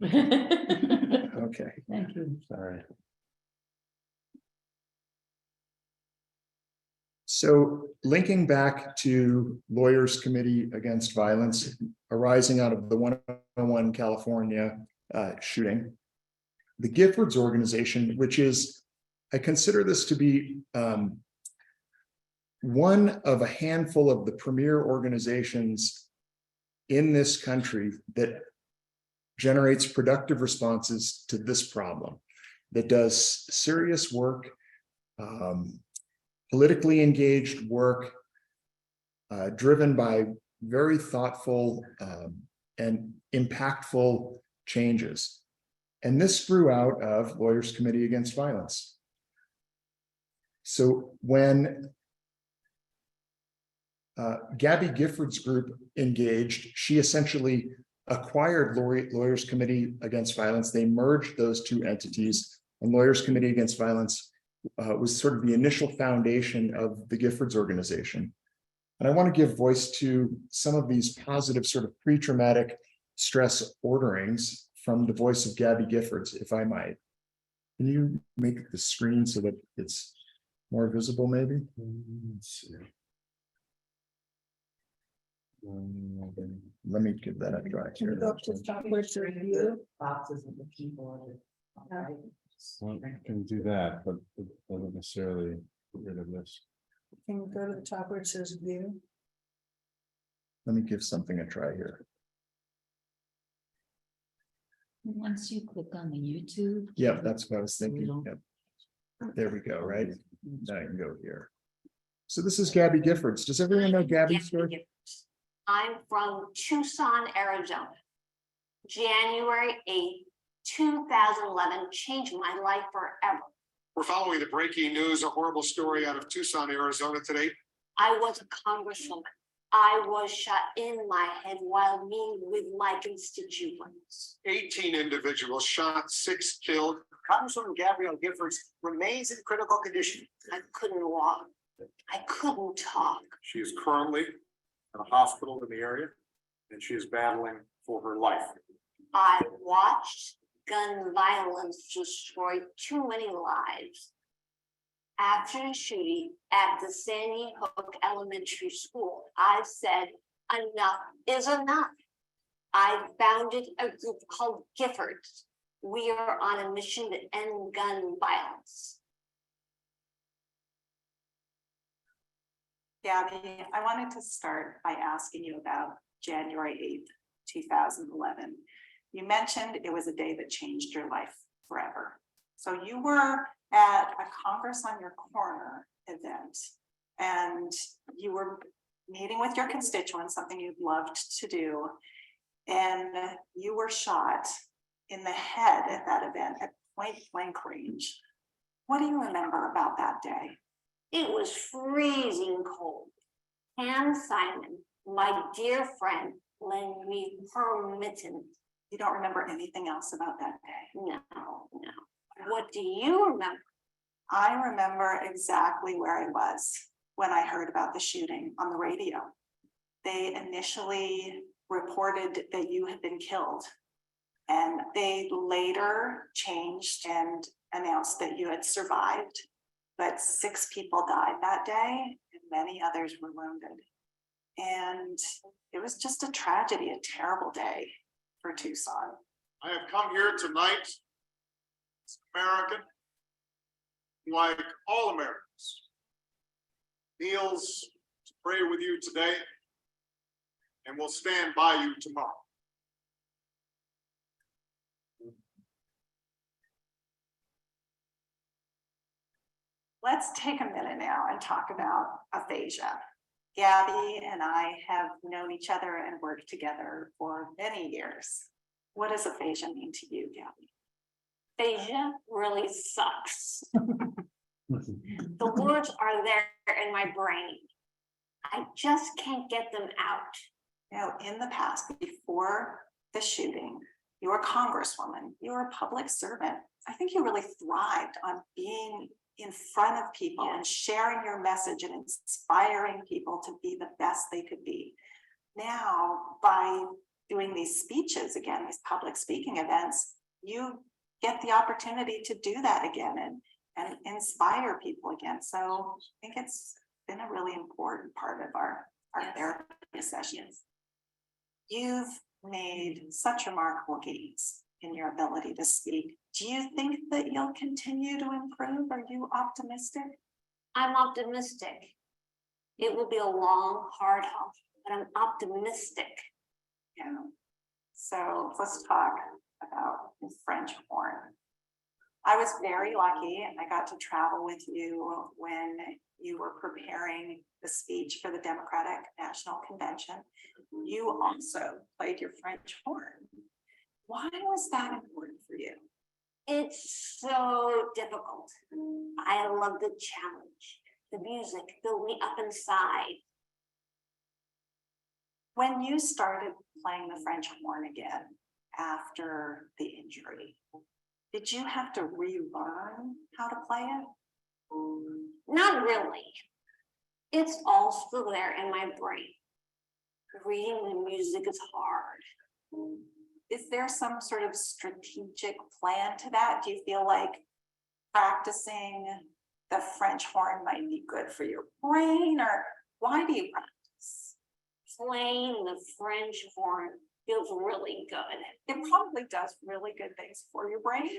Okay. Thank you. Sorry. So linking back to Lawyers Committee Against Violence arising out of the 101 California shooting, the Giffords organization, which is, I consider this to be one of a handful of the premier organizations in this country that generates productive responses to this problem, that does serious work, politically engaged work, driven by very thoughtful and impactful changes. And this grew out of Lawyers Committee Against Violence. So when Gabby Giffords' group engaged, she essentially acquired Lawyers Committee Against Violence. They merged those two entities, and Lawyers Committee Against Violence was sort of the initial foundation of the Giffords organization. And I want to give voice to some of these positive sort of pre-traumatic stress orderings from the voice of Gabby Giffords, if I might. Can you make the screen so that it's more visible, maybe? Let's see. Let me give that a try Can you here. go up to the top where it says view? Boxes of the keyboard. Well, I can do that, but it doesn't necessarily get rid of this. Can you go to the top where it says view? Let me give something a try here. Once you click on the YouTube. Yeah, that's what I was thinking. Yep. There we go, right? Now I can go here. So this is Gabby Giffords. Does everyone know Gabby's story? I'm from Tucson, Arizona. January 8th, 2011 changed my life forever. We're following the breaking news, a horrible story out of Tucson, Arizona today. I was a congresswoman. I was shot in my head while meeting with my constituents. 18 individuals shot, 6 killed. Congresswoman Gabrielle Giffords remains in critical condition. I couldn't walk. I couldn't talk. She is currently in a hospital in the area, and she is battling for her life. I watched gun violence destroy too many lives. After the shooting at the Sandy Hook Elementary School, I said, enough is enough. I founded a group called Giffords. We are on a mission to end gun violence. Gabby, I wanted to start by asking you about January 8th, 2011. You mentioned it was a day that changed your life forever. So you were at a Congress on Your Corner event, and you were meeting with your constituents, something you'd loved to do, and you were shot in the head at that event at point blank range. What do you remember about that day? It was freezing cold. Pam Simon, my dear friend, lent me her mittens. You don't remember anything else about that day? No. What do you remember? I remember exactly where I was when I heard about the shooting on the radio. They initially reported that you had been killed, and they later changed and announced that you had survived. But 6 people died that day, and many others were wounded. And it was just a tragedy, a terrible day for Tucson. I have come here tonight as an American, like all Americans, kneels to pray with you today, and will stand by you tomorrow. Let's take a minute now and talk about aphasia. Gabby and I have known each other and worked together for many years. What does aphasia mean to you, Gabby? Aphasia really sucks. The words are there in my brain. I just can't get them out. Now, in the past, before the shooting, you were a congresswoman, you were a public servant. I think you really thrived on being in front of people and sharing your message and inspiring people to be the best they could be. Now, by doing these speeches again, these public speaking events, you get the opportunity to do that again and inspire people again. So I think it's been a really important part of our therapy sessions. You've made such remarkable gains in your ability to speak. Do you think that you'll continue to improve? Are you optimistic? I'm optimistic. It will be a long, hard haul, but I'm optimistic. Yeah. So let's talk about the French horn. I was very lucky. I got to travel with you when you were preparing the speech for the Democratic National Convention. You also played your French horn. Why was that important for you? It's so difficult. I love the challenge. The music filled me up inside. When you started playing the French horn again after the injury, did you have to relearn how to play it? Not really. It's all still there in my brain. Reading the music is hard. Is there some sort of strategic plan to that? Do you feel like practicing the French horn might be good for your brain, or why do you practice? Playing the French horn feels really good. It probably does really good things for your brain,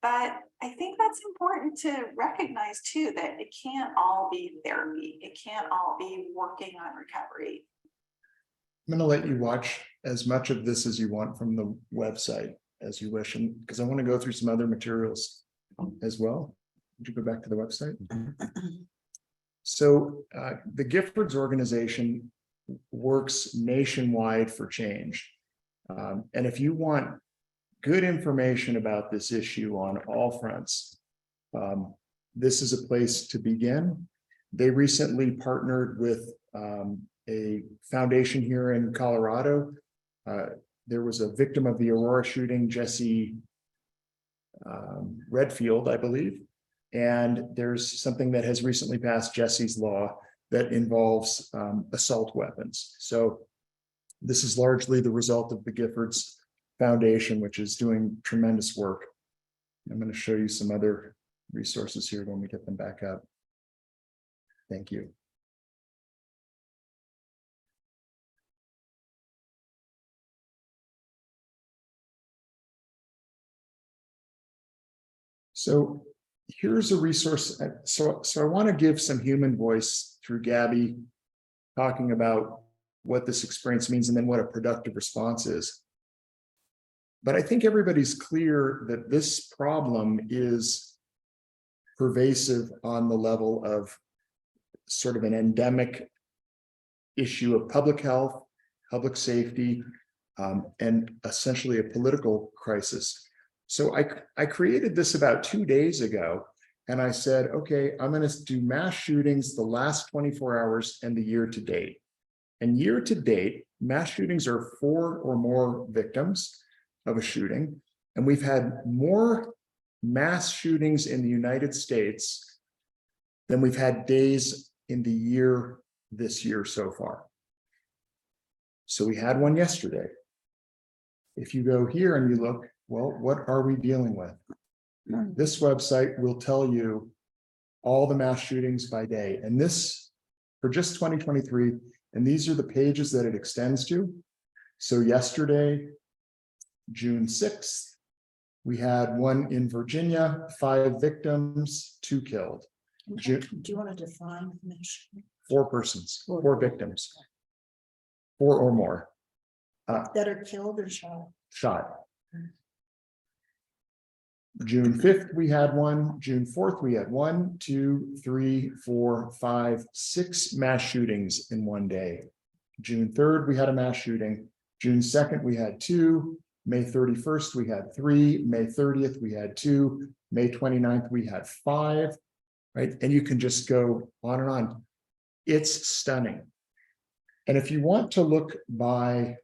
but I think that's important to recognize too, that it can't all be therapy. It can't all be working on recovery. I'm going to let you watch as much of this as you want from the website as you wish, and because I want to go through some other materials as well. Would you go back to the website? So the Giffords organization works nationwide for change. And if you want good information about this issue on all fronts, this is a place to begin. They recently partnered with a foundation here in Colorado. There was a victim of the Aurora shooting, Jesse Redfield, I believe. And there's something that has recently passed, Jesse's Law, that involves assault weapons. So this is largely the result of the Giffords Foundation, which is doing tremendous work. I'm going to show you some other resources here when we get them back up. Thank you. So here's a resource. So I want to give some human voice through Gabby talking about what this experience means and then what a productive response is. But I think everybody's clear that this problem is pervasive on the level of sort of an endemic issue of public health, public safety, and essentially a political crisis. So I created this about 2 days ago, and I said, okay, I'm going to do mass shootings the last 24 hours and the year to date. And year to date, mass shootings are 4 or more victims of a shooting. And we've had more mass shootings in the United States than we've had days in the year this year so far. So we had one yesterday. If you go here and you look, well, what are we dealing with? This website will tell you all the mass shootings by day. And this for just 2023. And these are the pages that it extends to. So yesterday, June 6th, we had one in Virginia, 5 victims, 2 killed. Do you want to define mass? 4 persons, 4 victims, 4 or more. That are killed or shot? Shot. June 5th, we had one. June 4th, we had 1, 2, 3, 4, 5, 6 mass shootings in one day. June 3rd, we had a mass shooting. June 2nd, we had 2. May 31st, we had 3. May 30th, we had 2. May 29th, we had 5. Right? And you can just go on and on. It's stunning. And if you want to look by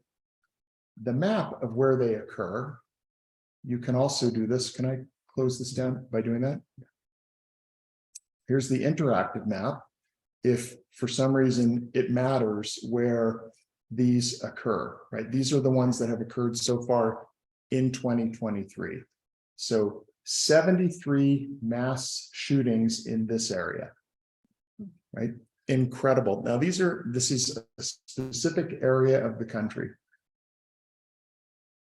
the map of where they occur, you can also do this. Can I close this down by doing that? Here's the interactive map. If for some reason it matters where these occur, right? These are the ones that have occurred so far in 2023. So 73 mass shootings in this area, right? Incredible. Now, this is a specific area of the country.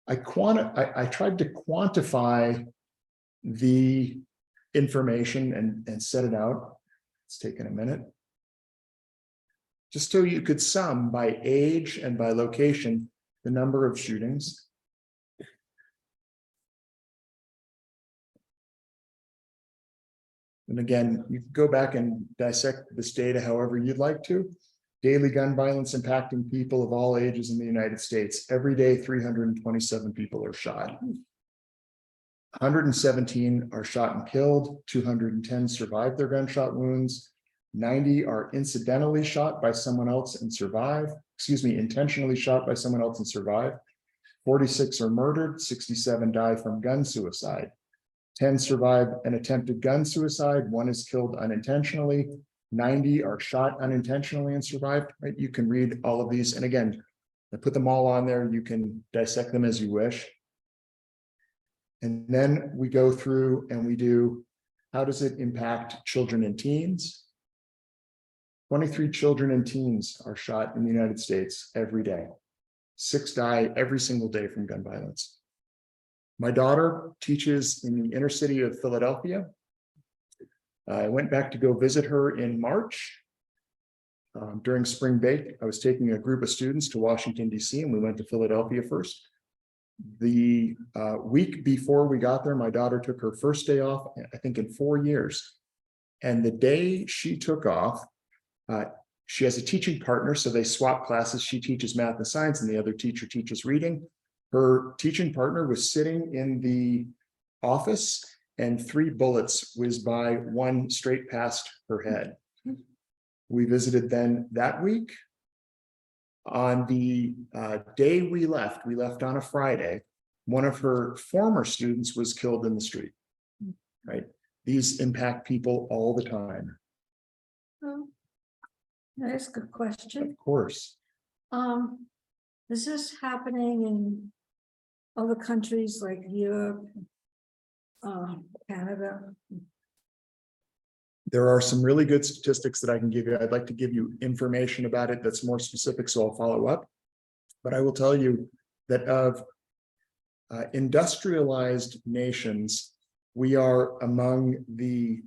I tried to quantify the information and set it out. It's taken a minute. Just so you could sum by age and by location, the number of shootings. And again, you can go back and dissect this data however you'd like to. Daily gun violence impacting people of all ages in the United States. Every day, 327 people are shot. 117 are shot and killed. 210 survived their gunshot wounds. 90 are incidentally shot by someone else and survive. Intentionally shot by someone else and survive. 46 are murdered. 67 die from gun suicide. 10 survive an attempted gun suicide. 1 is killed unintentionally. 90 are shot unintentionally and survived, right? You can read all of these. And again, I put them all on there. You can dissect them as you wish. And then we go through and we do, how does it impact children and teens? 23 children and teens are shot in the United States every day. 6 die every single day from gun violence. My daughter teaches in the inner city of Philadelphia. I went back to go visit her in March. During spring break, I was taking a group of students to Washington, D.C., and we went to Philadelphia first. The week before we got there, my daughter took her first day off, I think in 4 years. And the day she took off, she has a teaching partner, so they swap classes. She teaches math and science, and the other teacher teaches reading. Her teaching partner was sitting in the office, and 3 bullets whizzed by, 1 straight past her head. We visited then that week. On the day we left on a Friday, one of her former students was killed in the street, right? These impact people all the time. Can I ask a question? Of course. Is this happening in other countries like Europe, Canada? There are some really good statistics that I can give you. I'd like to give you information about it that's more specific, so I'll follow up. But I will tell you that of industrialized nations, we are among the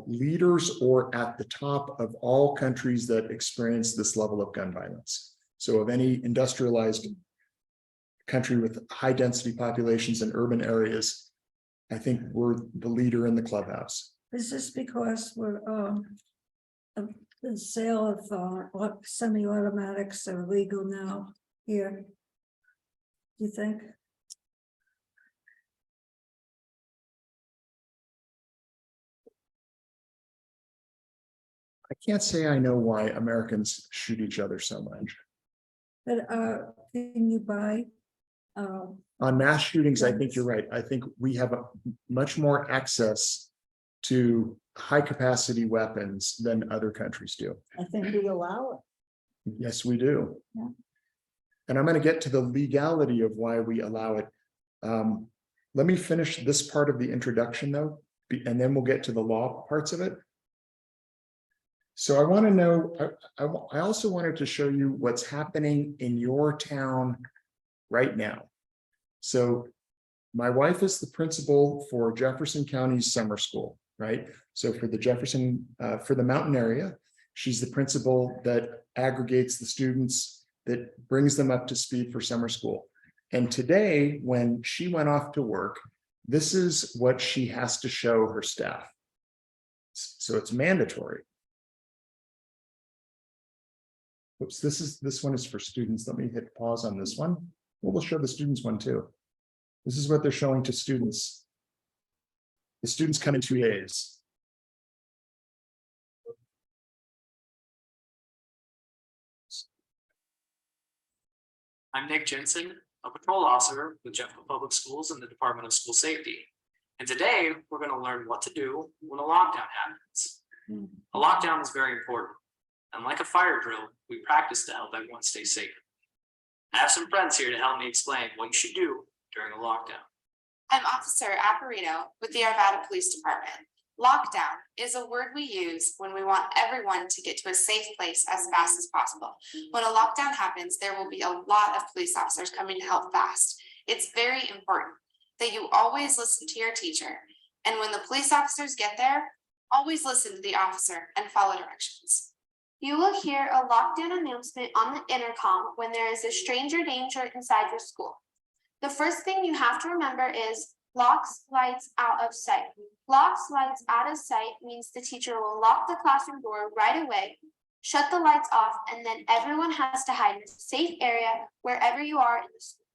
leaders or at the top of all countries that experience this level of gun violence. So of any industrialized country with high density populations in urban areas, I think we're the leader in the clubhouse. Is this because we're of the sale of semi-automatics are legal now here? Do you think? I can't say I know why Americans shoot each other so much. But can you buy? On mass shootings, I think you're right. I think we have a much more access to high capacity weapons than other countries do. I think we allow it. Yes, we do. Yeah. And I'm going to get to the legality of why we allow it. Let me finish this part of the introduction though, and then we'll get to the law parts of it. So I want to know, I also wanted to show you what's happening in your town right now. So my wife is the principal for Jefferson County's summer school, right? So for the mountain area, she's the principal that aggregates the students, that brings them up to speed for summer school. And today, when she went off to work, this is what she has to show her staff. So it's mandatory. Oops, this one is for students. Let me hit pause on this one. Well, we'll show the students one too. This is what they're showing to students. The students come in 2 days. I'm Nick Jensen, a patrol officer with Jeffco Public Schools in the Department of School Safety. And today we're going to learn what to do when a lockdown happens. A lockdown is very important. And like a fire drill, we practice to help everyone stay safe. I have some friends here to help me explain what you should do during a lockdown. I'm Officer Apparito with the Uvalde Police Department. Lockdown is a word we use when we want everyone to get to a safe place as fast as possible. When a lockdown happens, there will be a lot of police officers coming to help fast. It's very important that you always listen to your teacher. And when the police officers get there, always listen to the officer and follow directions. You will hear a lockdown announcement on the intercom when there is a stranger danger inside your school. The first thing you have to remember is locks lights out of sight. Locks lights out of sight means the teacher will lock the classroom door right away, shut the lights off, and then everyone has to hide in a safe area wherever you are in the school.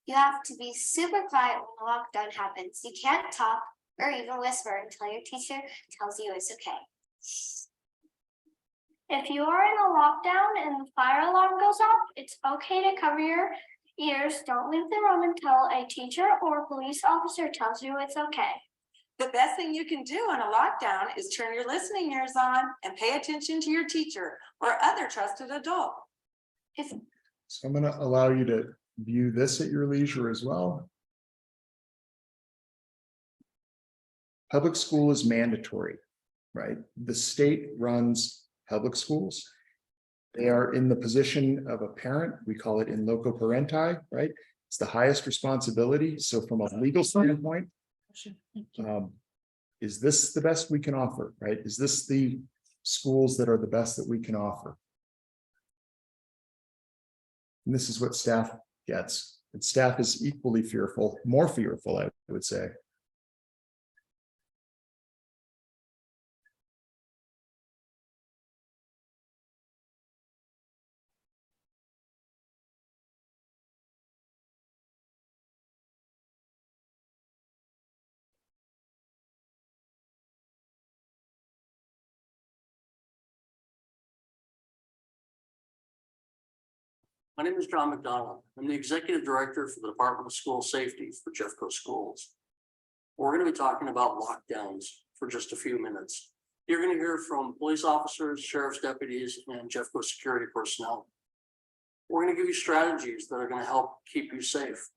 You have to be super quiet when the lockdown happens. You can't talk or even whisper until your teacher tells you it's okay. If you are in a lockdown and the fire alarm goes off, it's okay to cover your ears. Don't leave the room until a teacher or police officer tells you it's okay. The best thing you can do on a lockdown is turn your listening ears on and pay attention to your teacher or other trusted adult. So I'm going to allow you to view this at your leisure as well. Public school is mandatory, right? The state runs public schools. They are in the position of a parent. We call it in loco parenti, right? It's the highest responsibility. So from a legal standpoint, is this the best we can offer, right? Is this the schools that are the best that we can offer? And this is what staff gets. And staff is equally fearful, more fearful, I would say. My name is John McDonald. I'm the Executive Director for the Department of School Safety for Jeffco Schools. We're going to be talking about lockdowns for just a few minutes. You're going to hear from police officers, sheriff's deputies, and Jeffco security personnel. We're going to give you strategies that are going to help keep you safe.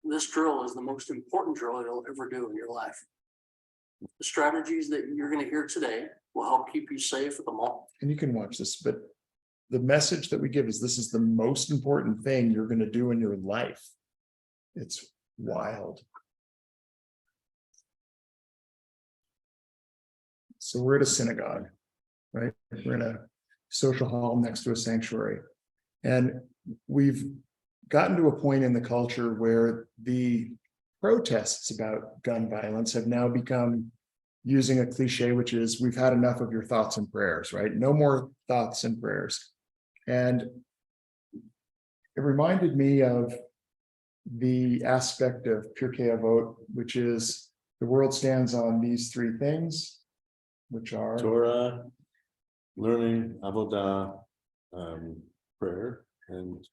This drill is the most important drill you'll ever do in your life. The strategies that you're going to hear today will help keep you safe at the mall. And you can watch this, but the message that we give is this is the most important thing you're going to do in your life. It's wild. So we're at a synagogue, right? We're in a social hall next to a sanctuary. And we've gotten to a point in the culture where the protests about gun violence have now become using a cliche, which is we've had enough of your thoughts and prayers, right? No more thoughts and prayers. And it reminded me of the aspect of Pirkei Avot, which is the world stands on these three things, which are Torah, learning, avodah, prayer, and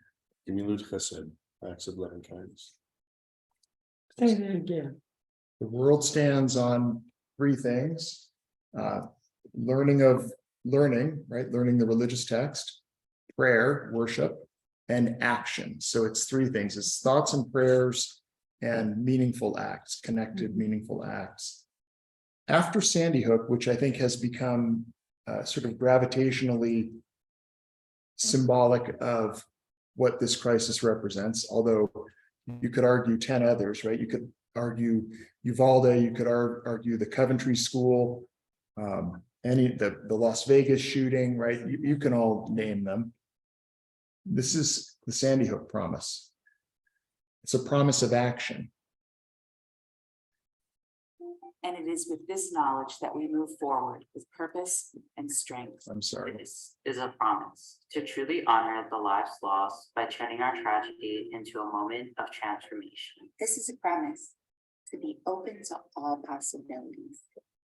gemilut chesed, acts of loving kindness. Say that again. the world stands on three things. Learning, right? Learning the religious text, prayer, worship, and action. So it's three things. It's thoughts and prayers and meaningful acts, connected, meaningful acts. After Sandy Hook, which I think has become sort of gravitationally symbolic of what this crisis represents, although you could argue 10 others, right? You could argue Uvalde, you could argue the Coventry School, the Las Vegas shooting, right? You can all name them. This is the Sandy Hook promise. It's a promise of action. And it is with this knowledge that we move forward with purpose and strength. I'm sorry. This is a promise to truly honor the lives lost by turning our tragedy into a moment of transformation. This is a promise to be open to all possibilities.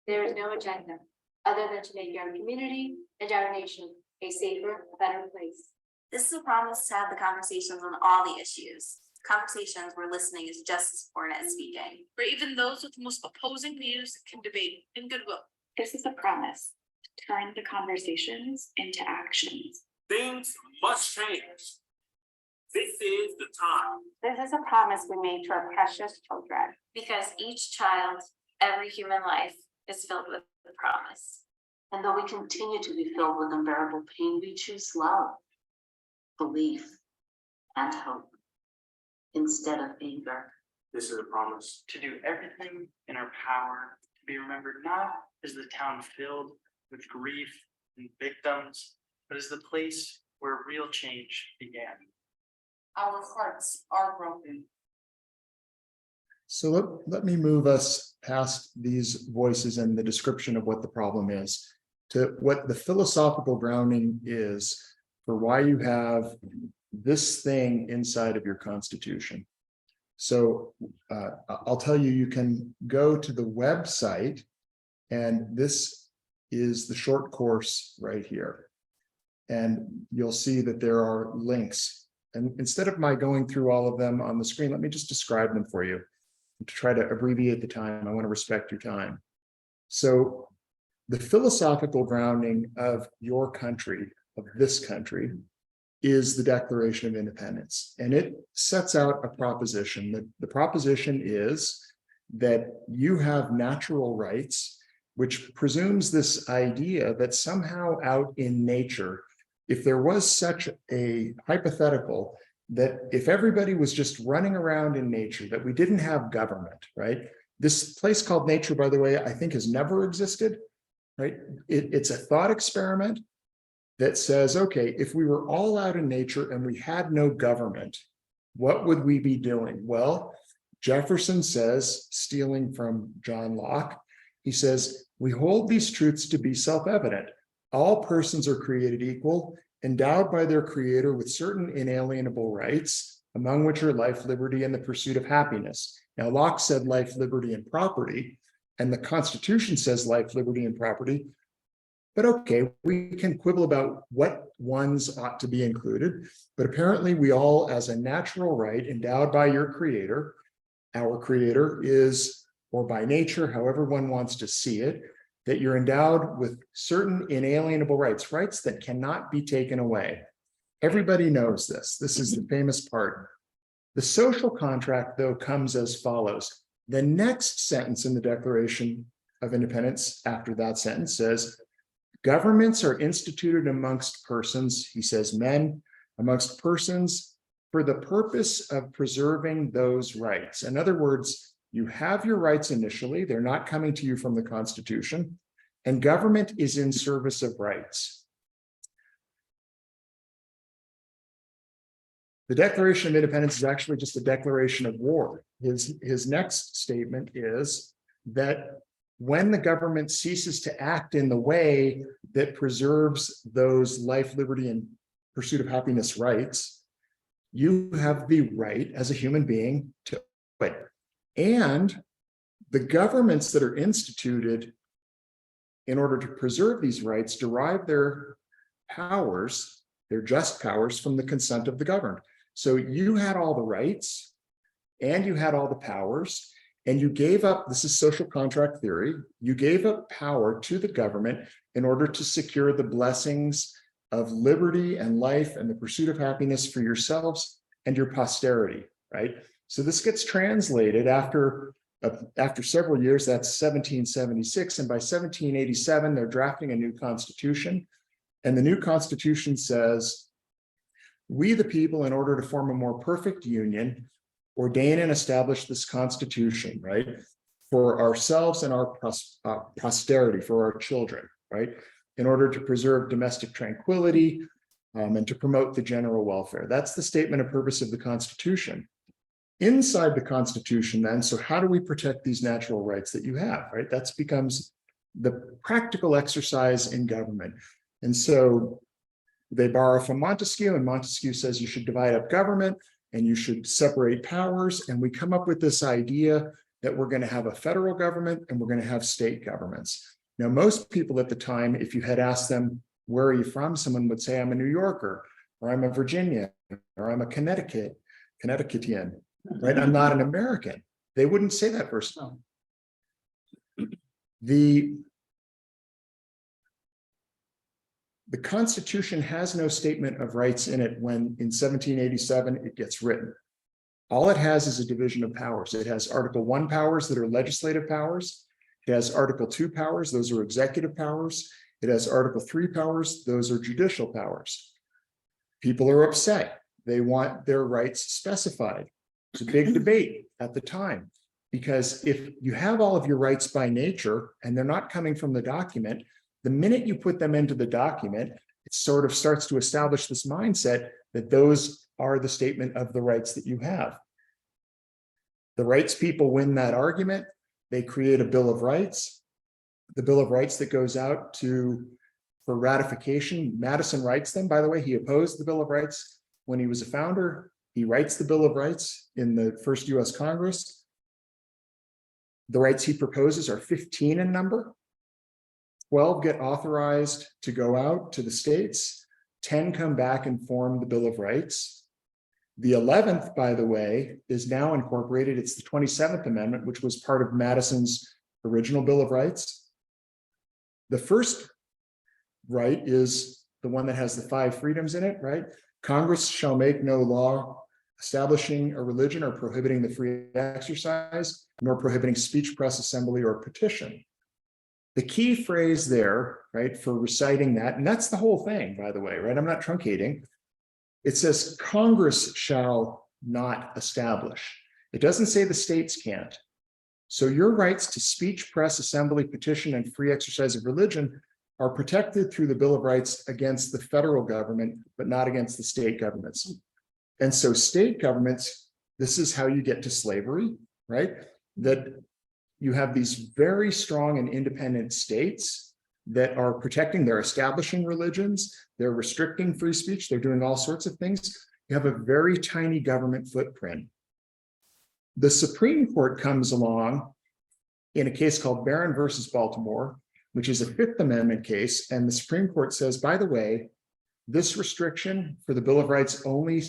There is no agenda other than to make our community and our nation a safer, better place. This is a promise to have the conversations on all the issues. Conversations where listening is just as important as speaking. Where even those with the most opposing views can debate in goodwill. This is a promise to turn the conversations into actions. Things must change. This is the time. This is a promise we made to our precious children. Because each child, every human life is filled with the promise. And though we continue to be filled with unbearable pain, we choose love, belief, and hope instead of anger. This is a promise to do everything in our power to be remembered not as the town filled with grief and victims, but as the place where real change began. Our hearts are broken. So let me move us past these voices and the description of what the problem is to what the philosophical grounding is for why you have this thing inside of your Constitution. So I'll tell you, you can go to the website, and this is the short course right here. And you'll see that there are links. And instead of my going through all of them on the screen, let me just describe them for you. To try to abbreviate the time, I want to respect your time. So the philosophical grounding of your country, of this country, is the Declaration of Independence. And it sets out a proposition. The proposition is that you have natural rights, which presumes this idea that somehow out in nature, if there was such a hypothetical that if everybody was just running around in nature, that we didn't have government, right? This place called nature, by the way, I think has never existed, right? It's a thought experiment that says, okay, if we were all out in nature and we had no government, what would we be doing? Well, Jefferson says, stealing from John Locke, he says, we hold these truths to be self-evident. All persons are created equal, endowed by their creator with certain inalienable rights, among which are life, liberty, and the pursuit of happiness. Now, Locke said life, liberty, and property, and the Constitution says life, liberty, and property. But okay, we can quibble about what ones ought to be included, but apparently we all, as a natural right, endowed by your creator, our creator is, or by nature, however one wants to see it, that you're endowed with certain inalienable rights, rights that cannot be taken away. Everybody knows this. This is the famous part. The social contract, though, comes as follows. The next sentence in the Declaration of Independence after that sentence says, governments are instituted amongst persons, he says, men, amongst persons for the purpose of preserving those rights. In other words, you have your rights initially, they're not coming to you from the Constitution, and government is in service of rights. The Declaration of Independence is actually just a declaration of war. His next statement is that when the government ceases to act in the way that preserves those life, liberty, and pursuit of happiness rights, you have the right as a human being to quit. And the governments that are instituted in order to preserve these rights derive their powers, their just powers, from the consent of the governed. So you had all the rights and you had all the powers, and you gave up, this is social contract theory, you gave up power to the government in order to secure the blessings of liberty and life and the pursuit of happiness for yourselves and your posterity, right? So this gets translated after several years, that's 1776, and by 1787, they're drafting a new constitution. And the new constitution says, we the people, in order to form a more perfect union, ordain and establish this constitution, right? For ourselves and our posterity, for our children, right? In order to preserve domestic tranquility and to promote the general welfare. That's the statement of purpose of the Constitution. Inside the Constitution, then, so how do we protect these natural rights that you have, right? That becomes the practical exercise in government. And so they borrow from Montesquieu, and Montesquieu says you should divide up government and you should separate powers. And we come up with this idea that we're going to have a federal government and we're going to have state governments. Now, most people at the time, if you had asked them, where are you from? Someone would say, I'm a New Yorker, or I'm a Virginian, or I'm a Connecticutian, right? I'm not an American. They wouldn't say that first time. The Constitution has no statement of rights in it when in 1787 it gets written. All it has is a division of powers. It has Article 1 powers that are legislative powers. It has Article 2 powers, those are executive powers. It has Article 3 powers, those are judicial powers. People are upset. They want their rights specified. It's a big debate at the time, because if you have all of your rights by nature and they're not coming from the document, the minute you put them into the document, it sort of starts to establish this mindset that those are the statement of the rights that you have. The rights people win that argument. They create a Bill of Rights. The Bill of Rights that goes out for ratification. Madison writes them. By the way, he opposed the Bill of Rights when he was a founder. He writes the Bill of Rights in the first US Congress. The rights he proposes are 15 in number. 12 get authorized to go out to the states. 10 come back and form the Bill of Rights. The 11th, by the way, is now incorporated. It's the 27th Amendment, which was part of Madison's original Bill of Rights. The first right is the one that has the 5 freedoms in it, right? Congress shall make no law establishing a religion or prohibiting the free exercise, nor prohibiting speech, press, assembly, or petition. The key phrase there, right, for reciting that, and that's the whole thing, by the way, right? I'm not truncating. It says Congress shall not establish. It doesn't say the states can't. So your rights to speech, press, assembly, petition, and free exercise of religion are protected through the Bill of Rights against the federal government, but not against the state governments. And so state governments, this is how you get to slavery, right? That you have these very strong and independent states that are protecting, they're establishing religions, they're restricting free speech, they're doing all sorts of things. You have a very tiny government footprint. The Supreme Court comes along in a case called Barron versus Baltimore, which is a Fifth Amendment case. And the Supreme Court says, by the way, this restriction for the Bill of Rights only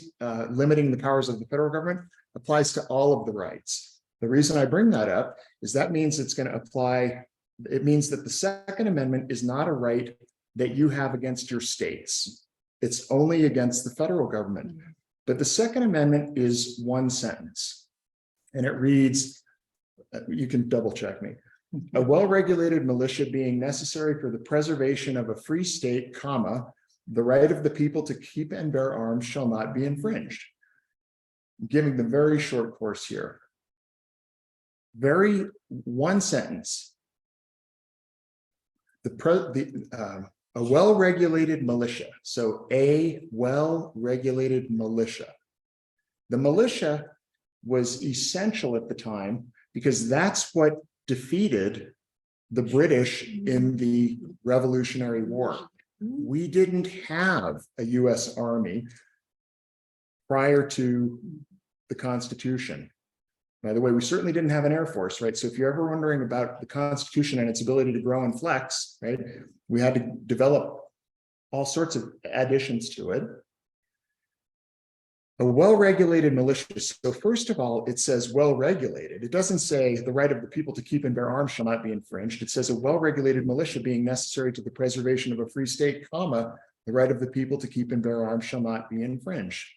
limiting the powers of the federal government applies to all of the rights. The reason I bring that up is that means it's going to apply. It means that the Second Amendment is not a right that you have against your states. It's only against the federal government. But the Second Amendment is one sentence, and it reads, you can double check me, a well-regulated militia being necessary for the preservation of a free state, comma, the right of the people to keep and bear arms shall not be infringed. I'm giving the very short course here. Very one sentence. A well-regulated militia. So a well-regulated militia. The militia was essential at the time because that's what defeated the British in the Revolutionary War. We didn't have a US Army prior to the Constitution. By the way, we certainly didn't have an Air Force, right? So if you're ever wondering about the Constitution and its ability to grow and flex, right, we had to develop all sorts of additions to it. A well-regulated militia. So first of all, it says well-regulated. It doesn't say the right of the people to keep and bear arms shall not be infringed. It says a well-regulated militia being necessary to the preservation of a free state, comma, the right of the people to keep and bear arms shall not be infringed.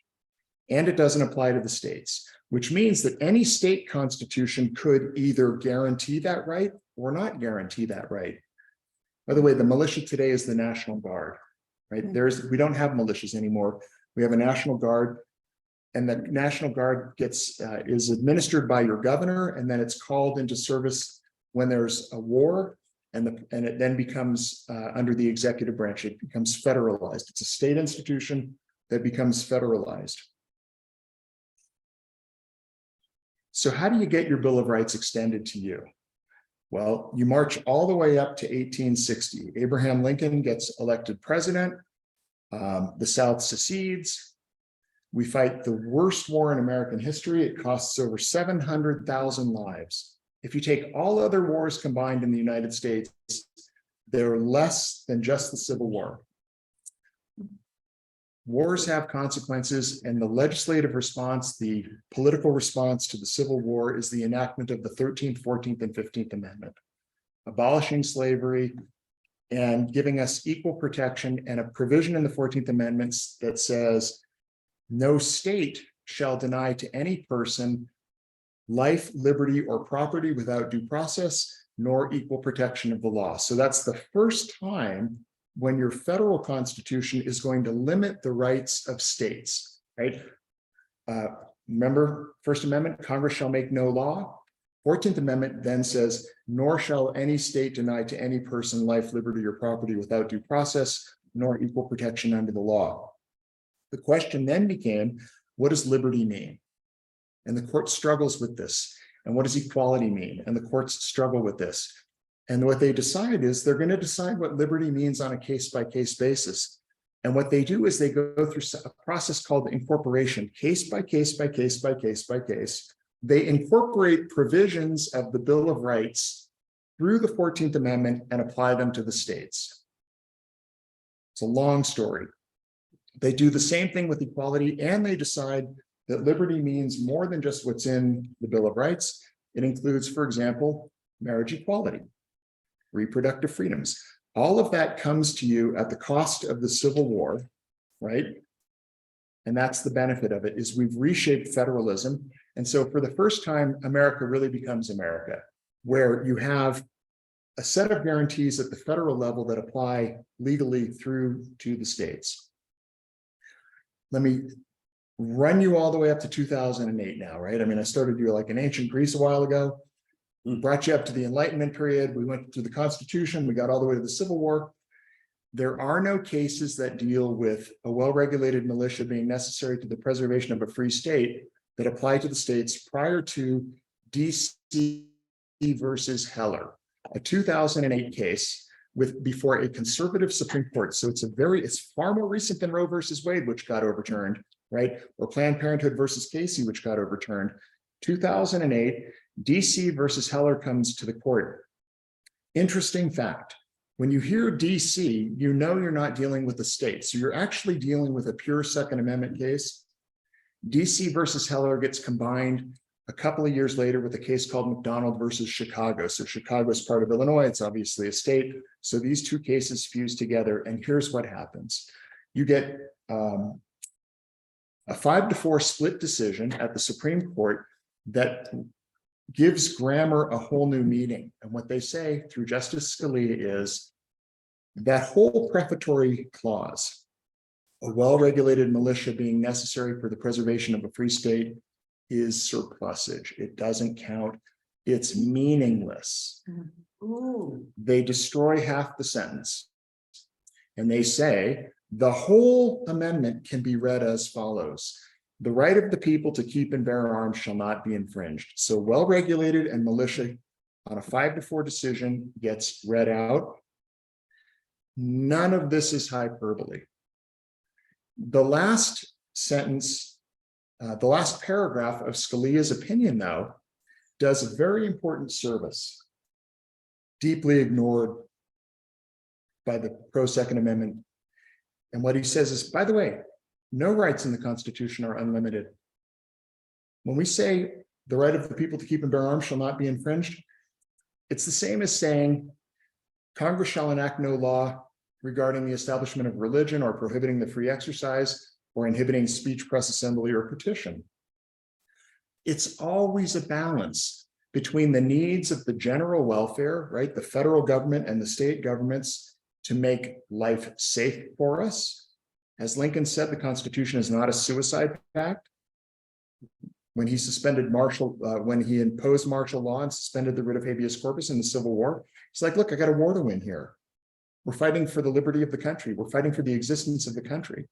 And it doesn't apply to the states, which means that any state constitution could either guarantee that right or not guarantee that right. By the way, the militia today is the National Guard, right? We don't have militias anymore. We have a National Guard, and the National Guard is administered by your governor, and then it's called into service when there's a war, and it then becomes under the executive branch. It becomes federalized. It's a state institution that becomes federalized. So how do you get your Bill of Rights extended to you? Well, you march all the way up to 1860. Abraham Lincoln gets elected president. The South secedes. We fight the worst war in American history. It costs over 700,000 lives. If you take all other wars combined in the United States, they're less than just the Civil War. Wars have consequences, and the legislative response, the political response to the Civil War is the enactment of the 13th, 14th, and 15th Amendment, abolishing slavery, and giving us equal protection and a provision in the 14th Amendment that says no state shall deny to any person life, liberty, or property without due process, nor equal protection of the law. So that's the first time when your federal constitution is going to limit the rights of states, right? Remember, First Amendment, Congress shall make no law. 14th Amendment then says, nor shall any state deny to any person life, liberty, or property without due process, nor equal protection under the law. The question then became, what does liberty mean? And the court struggles with this. And what does equality mean? And the courts struggle with this. And what they decide is they're going to decide what liberty means on a case-by-case basis. And what they do is they go through a process called incorporation, case by case by case by case by case. They incorporate provisions of the Bill of Rights through the 14th Amendment and apply them to the states. It's a long story. They do the same thing with equality, and they decide that liberty means more than just what's in the Bill of Rights. It includes, for example, marriage equality, reproductive freedoms. All of that comes to you at the cost of the Civil War, right? And that's the benefit of it, is we've reshaped federalism. And so for the first time, America really becomes America, where you have a set of guarantees at the federal level that apply legally through to the states. Let me run you all the way up to 2008 now, right? I mean, I started you like in ancient Greece a while ago. We brought you up to the Enlightenment period. We went to the Constitution. We got all the way to the Civil War. There are no cases that deal with a well-regulated militia being necessary to the preservation of a free state that apply to the states prior to DC versus Heller, a 2008 case before a conservative Supreme Court. So it's far more recent than Roe versus Wade, which got overturned, right? Or Planned Parenthood versus Casey, which got overturned. 2008, DC versus Heller comes to the court. Interesting fact. When you hear DC, you know you're not dealing with the state. So you're actually dealing with a pure Second Amendment case. DC versus Heller gets combined a couple of years later with a case called McDonald versus Chicago. So Chicago is part of Illinois. It's obviously a state. So these two cases fuse together. And here's what happens. You get a 5-4 split decision at the Supreme Court that gives grammar a whole new meaning. And what they say through Justice Scalia is that whole prefatory clause, a well-regulated militia being necessary for the preservation of a free state, is surplusage. It doesn't count. It's meaningless. They destroy half the sentence. And they say the whole amendment can be read as follows. The right of the people to keep and bear arms shall not be infringed. So well-regulated and militia on a 5-4 decision gets read out. None of this is hyperbole. The last sentence, the last paragraph of Scalia's opinion, though, does a very important service, deeply ignored by the pro-Second Amendment. And what he says is, by the way, no rights in the Constitution are unlimited. When we say the right of the people to keep and bear arms shall not be infringed, it's the same as saying Congress shall enact no law regarding the establishment of religion or prohibiting the free exercise or inhibiting speech, press, assembly, or petition. It's always a balance between the needs of the general welfare, right? The federal government and the state governments to make life safe for us. As Lincoln said, the Constitution is not a suicide pact. When he when he imposed martial law and suspended the writ of habeas corpus in the Civil War, he's like, look, I got a war to win here. We're fighting for the liberty of the country. We're fighting for the existence of the country.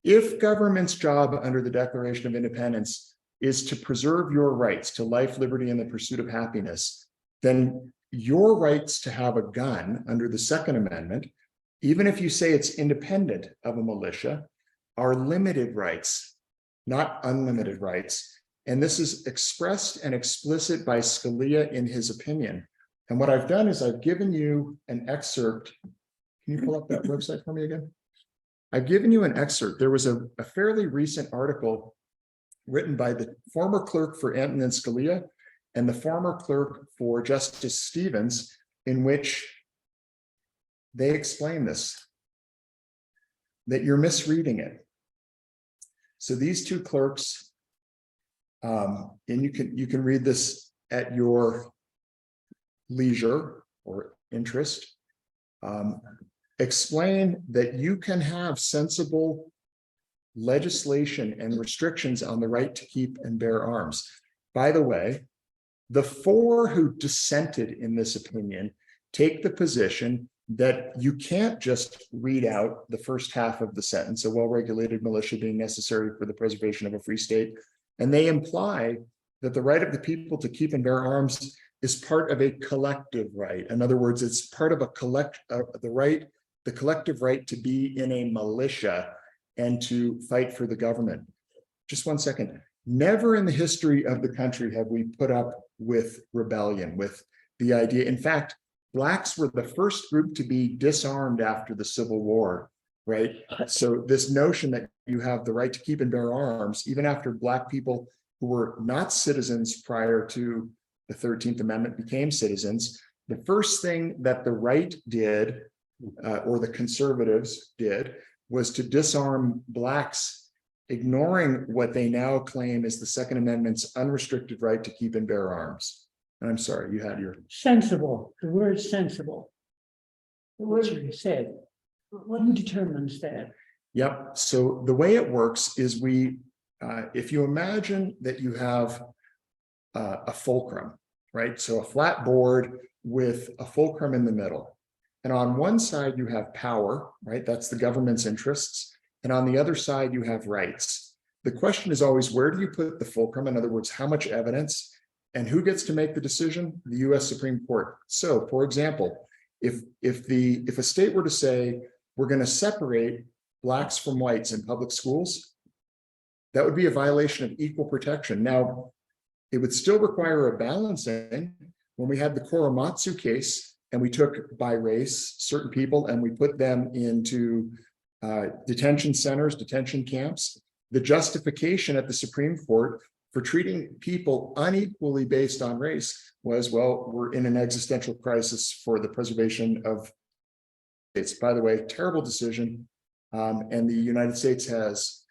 If government's job under the Declaration of Independence is to preserve your rights to life, liberty, and the pursuit of happiness, then your rights to have a gun under the Second Amendment, even if you say it's independent of a militia, are limited rights, not unlimited rights. And this is expressed and explicit by Scalia in his opinion. And what I've done is I've given you an excerpt. Can you pull up that website for me again? I've given you an excerpt. There was a fairly recent article written by the former clerk for Antonin Scalia and the former clerk for Justice Stevens, in which they explain this, that you're misreading it. So these two clerks, and you can read this at your leisure or interest, explain that you can have sensible legislation and restrictions on the right to keep and bear arms. By the way, the four who dissented in this opinion take the position that you can't just read out the first half of the sentence, a well-regulated militia being necessary for the preservation of a free state, and they imply that the right of the people to keep and bear arms is part of a collective right. In other words, it's part of a the collective right to be in a militia and to fight for the government. Just one second. Never in the history of the country have we put up with rebellion, with the idea. In fact, Blacks were the first group to be disarmed after the Civil War, right? So this notion that you have the right to keep and bear arms, even after Black people who were not citizens prior to the 13th Amendment became citizens, the first thing that the right did, or the conservatives did, was to disarm Blacks, ignoring what they now claim is the Second Amendment's unrestricted right to keep and bear arms. And I'm sorry, you had your... Sensible, the word sensible. The word you said, who determines that? Yep, so the way it works is if you imagine that you have a fulcrum, right? So a flat board with a fulcrum in the middle. And on one side you have power, right? That's the government's interests. And on the other side you have rights. The question is always, where do you put the fulcrum? In other words, how much evidence? And who gets to make the decision? The US Supreme Court. So for example, if a state were to say, we're going to separate Blacks from whites in public schools, that would be a violation of equal protection. Now, it would still require a balancing. When we had the Korematsu case and we took by race certain people and we put them into detention centers, detention camps, the justification at the Supreme Court for treating people unequally based on race was, well, we're in an existential crisis for the preservation of states. By the way, terrible decision. And the United States has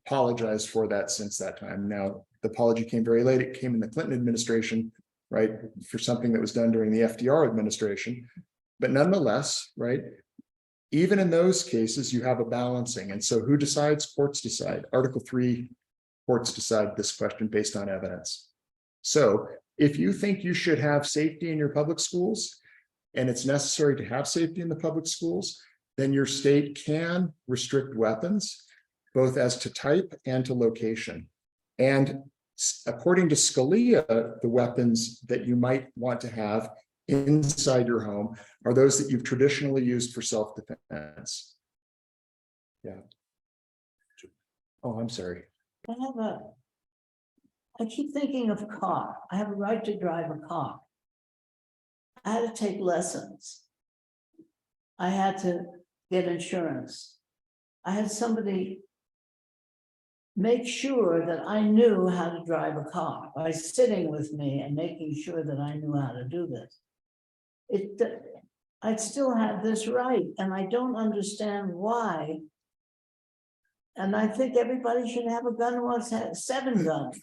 apologized for that since that time. Now, the apology came very late. It came in the Clinton administration, right, for something that was done during the FDR administration. But nonetheless, right, even in those cases, you have a balancing. And so who decides? Courts decide. Article 3, courts decide this question based on evidence. So if you think you should have safety in your public schools, and it's necessary to have safety in the public schools, then your state can restrict weapons, both as to type and to location. And according to Scalia, the weapons that you might want to have inside your home are those that you've traditionally used for self-defense. Yeah. Oh, I'm sorry. I keep thinking of a car. I have a right to drive a car. I had to take lessons. I had to get insurance. I had somebody make sure that I knew how to drive a car by sitting with me and making sure that I knew how to do this. I'd still have this right, and I don't understand why. And I think everybody should have a gun who wants to have 7 guns.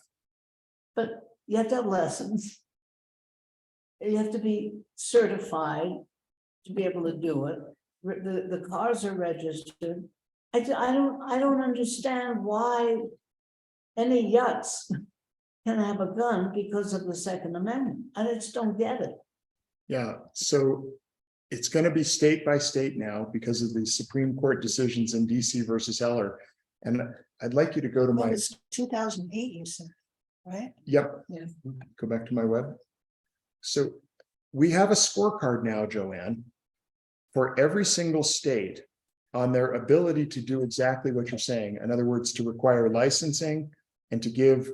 But you have to have lessons. You have to be certified to be able to do it. The cars are registered. I don't understand why any yucks can have a gun because of the Second Amendment. I just don't get it. Yeah, so it's going to be state by state now because of the Supreme Court decisions in DC versus Heller. And I'd like you to go to my... It's 2008, you said, right? Yep. Yeah. Go back to my web. So we have a scorecard now, Joanne, for every single state on their ability to do exactly what you're saying. In other words, to require licensing and to give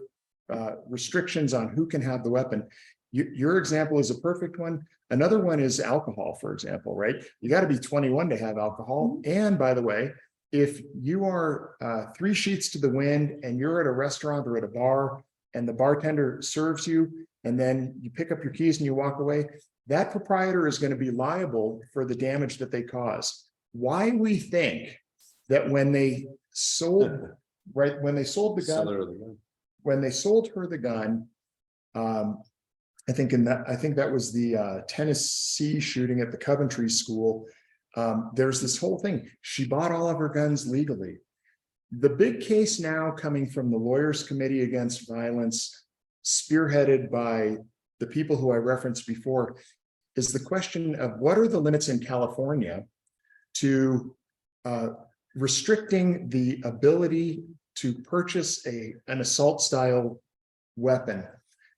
restrictions on who can have the weapon. Your example is a perfect one. Another one is alcohol, for example, right? You got to be 21 to have alcohol. And by the way, if you are 3 sheets to the wind and you're at a restaurant or at a bar and the bartender serves you and then you pick up your keys and you walk away, that proprietor is going to be liable for the damage that they cause. Why we think that when they sold, right, when they sold the gun, when they sold her the gun, I think that was the Tennessee shooting at the Coventry school. There's this whole thing. She bought all of her guns legally. The big case now coming from the Lawyers Committee Against Violence, spearheaded by the people who I referenced before, is the question of what are the limits in California to restricting the ability to purchase an assault style weapon.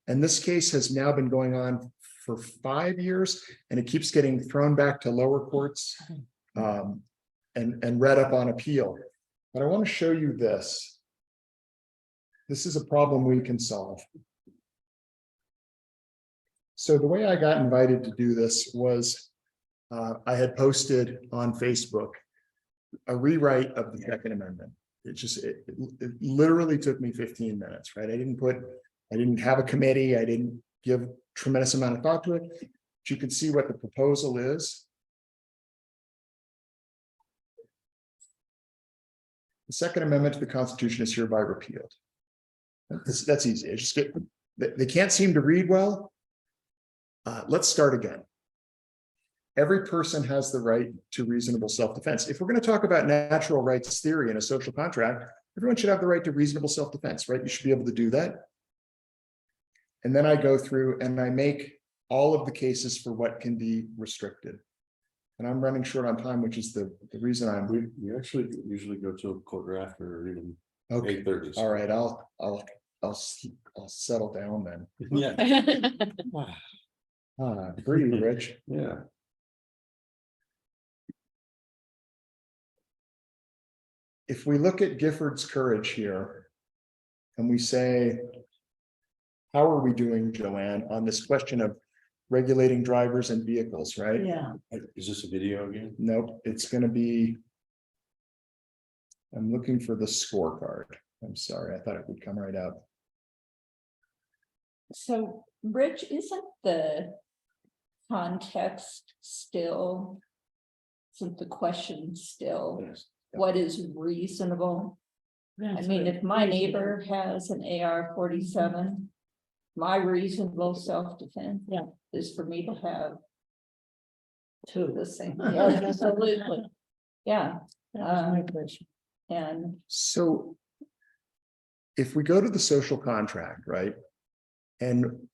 And this case has now been going on for 5 years, and it keeps getting thrown back to lower courts and read up on appeal. But I want to show you this. This is a problem we can solve. So the way I got invited to do this was I had posted on Facebook a rewrite of the Second Amendment. It literally took me 15 minutes, right? I didn't have a committee. I didn't give a tremendous amount of thought to it. But you can see what the proposal is. The Second Amendment to the Constitution is hereby repealed. That's easy. I just they can't seem to read well. Let's start again. Every person has the right to reasonable self-defense. If we're going to talk about natural rights theory in a social contract, everyone should have the right to reasonable self-defense, right? You should be able to do that. And then I go through and I make all of the cases for what can be restricted. And I'm running short on time, which is the reason We actually usually go to a quarter after or even okay. 8:30. All right, I'll settle down then. Yeah. Breathe, Rich. Yeah. If we look at Gifford's courage here, and we say, how are we doing, Joanne, on this question of regulating drivers and vehicles, right? Yeah. Is this a video again? Nope, it's gonna be. I'm looking for the scorecard. I'm sorry, I thought it would come right up. So, Rich, isn't the context still, isn't the question still, what is reasonable? I mean, if my neighbor has an AR-47, my reasonable self-defense is for me to have two of the same. Yeah, absolutely. Yeah. And so if we go to the social contract, right? And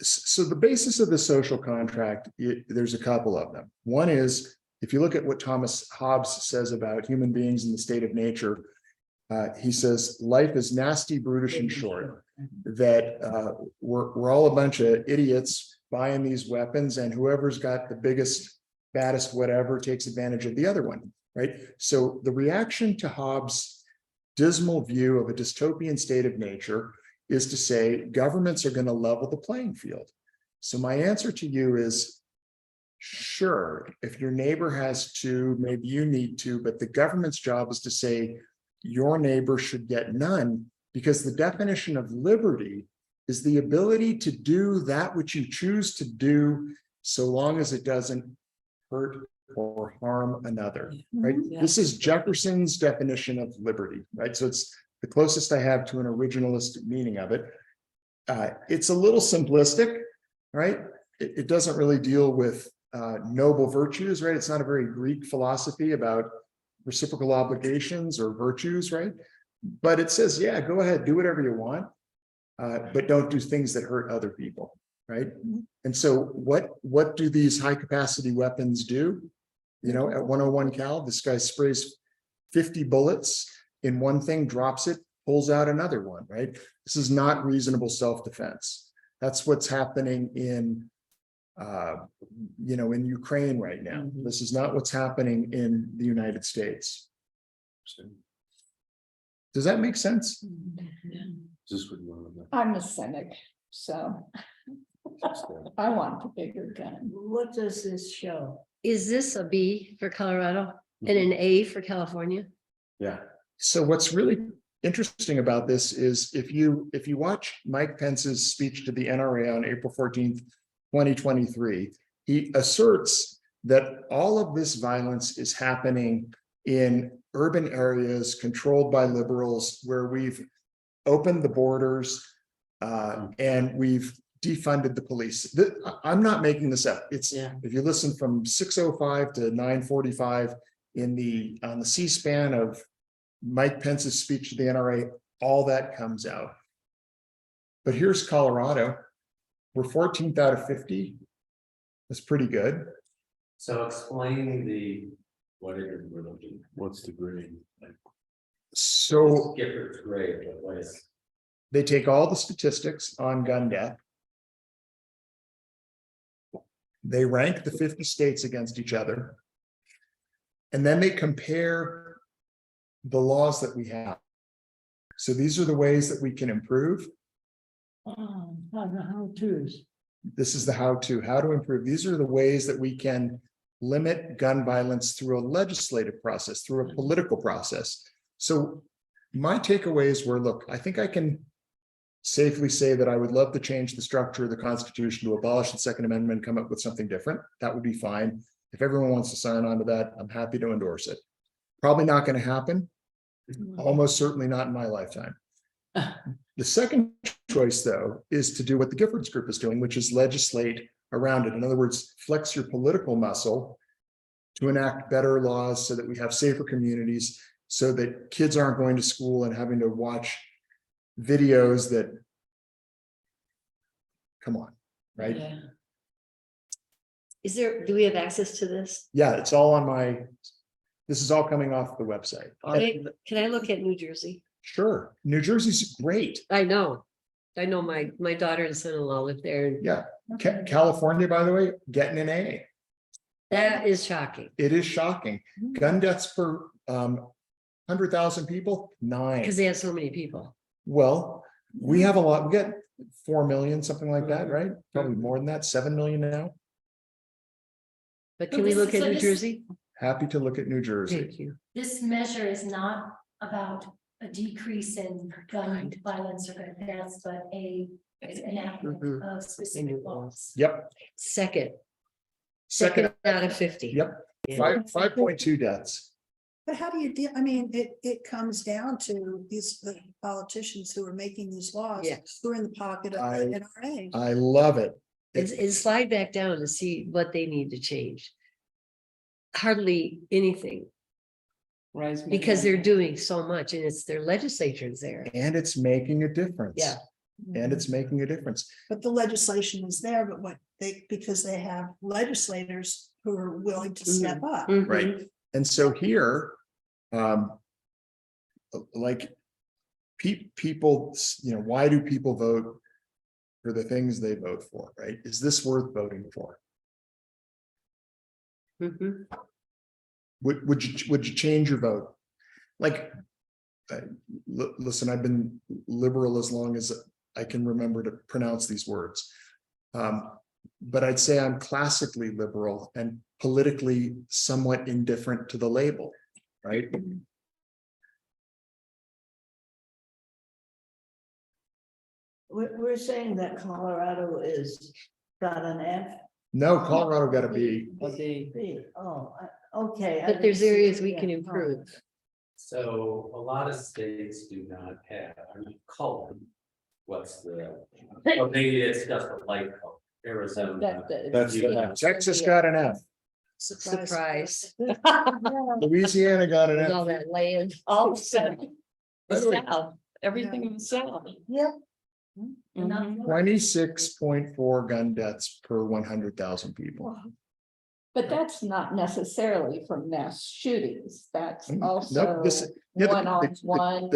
so the basis of the social contract, there's a couple of them. One is, if you look at what Thomas Hobbes says about human beings in the state of nature, he says life is nasty, brutish, and short. That we're all a bunch of idiots buying these weapons, and whoever's got the biggest, baddest, whatever takes advantage of the other one, right? So the reaction to Hobbes' dismal view of a dystopian state of nature is to say governments are going to level the playing field. So my answer to you is, sure, if your neighbor has two, maybe you need two, but the government's job is to say your neighbor should get none, because the definition of liberty is the ability to do that which you choose to do, so long as it doesn't hurt or harm another, right? Yeah. This is Jefferson's definition of liberty, right? So it's the closest I have to an originalist meaning of it. It's a little simplistic, right? It doesn't really deal with noble virtues, right? It's not a very Greek philosophy about reciprocal obligations or virtues, right? But it says, yeah, go ahead, do whatever you want, but don't do things that hurt other people, right? And so what do these high capacity weapons do? You know, at 101 cal, this guy sprays 50 bullets in one thing, drops it, pulls out another one, right? This is not reasonable self-defense. That's what's happening in you know, in Ukraine right now. This is not what's happening in the United States. Does that make sense? I'm a cynic, so I want the bigger gun. What does this show? Is this a B for Colorado and an A for California? Yeah. So what's really interesting about this is if you watch Mike Pence's speech to the NRA on April 14th, 2023, he asserts that all of this violence is happening in urban areas controlled by liberals, where we've opened the borders and we've defunded the police. I'm not making this up. It's, if you listen from 6:05 to 9:45 on the C-SPAN of Mike Pence's speech to the NRA, all that comes out. But here's Colorado. We're 14th out of 50. That's pretty good. So explain whatever we're looking. What's the grade? So Giffords grade, but what is? they take all the statistics on gun death. They rank the 50 states against each other. And then they compare the laws that we have. So these are the ways that we can improve. How to's. This is the how to improve. These are the ways that we can limit gun violence through a legislative process, through a political process. So my takeaways were, look, I think I can safely say that I would love to change the structure of the Constitution to abolish the Second Amendment and come up with something different. That would be fine. If everyone wants to sign on to that, I'm happy to endorse it. Probably not going to happen. Almost certainly not in my lifetime. The second choice, though, is to do what the Giffords group is doing, which is legislate around it. In other words, flex your political muscle to enact better laws so that we have safer communities, so that kids aren't going to school and having to watch videos that, come on, right? Yeah. Do we have access to this? Yeah, it's all on this is all coming off the website. Can I look at New Jersey? Sure. New Jersey's great. I know my daughter and son-in-law live there. Yeah. California, by the way, getting an A. That is shocking. It is shocking. Gun deaths per 100,000 people, 9. Because they have so many people. Well, we have a lot. We got 4 million, something like that, right? Probably more than that, 7 million now. But can we look at New Jersey? Happy to look at New Jersey. Thank you. This measure is not about a decrease in gun violence or gun deaths, but an enactment of specific laws. Yep. Second Second out of 50. Yep. 5.2 deaths. But how do you deal, I mean, it comes down to the politicians who are making these laws. Yes. Who are in the pocket of the NRA. I love it. And slide back down to see what they need to change. Hardly anything. Because they're doing so much and it's their legislatures there. And it's making a difference. Yeah. And it's making a difference. But the legislation is there, but because they have legislators who are willing to step up. Right. And so here, like people, why do people vote for the things they vote for, right? Is this worth voting for? Would you change your vote? Like, listen, I've been liberal as long as I can remember to pronounce these words. But I'd say I'm classically liberal and politically somewhat indifferent to the label, right? We're saying that Colorado is got an F. No, Colorado got a B. B. Oh, okay. But there's areas we can improve. So a lot of states do not have, color. What's maybe it's just a light color. Arizona. Texas got an F. Surprise. Louisiana got an F. All that land. All of a sudden. The South, everything in the South. Yep. 26.4 gun deaths per 100,000 people. But that's not necessarily from mass shootings. That's also one-on-one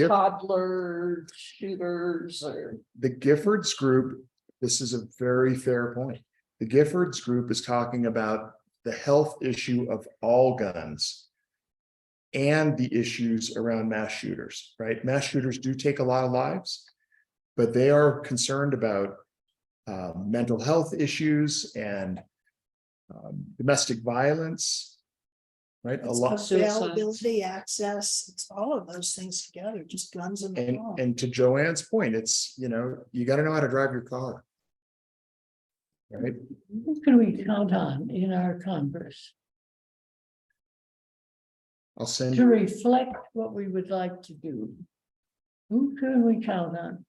toddler shooters or. The Giffords group, this is a very fair point. The Giffords group is talking about the health issue of all guns and the issues around mass shooters, right? Mass shooters do take a lot of lives, but they are concerned about mental health issues and domestic violence. right? A It's lot. availability, access, it's all of those things together, just guns and. And to Joanne's point, it's, you got to know how to drive your car. Right? Who can we count on in our Congress I'll send to reflect what we would like to do? Who can we count on?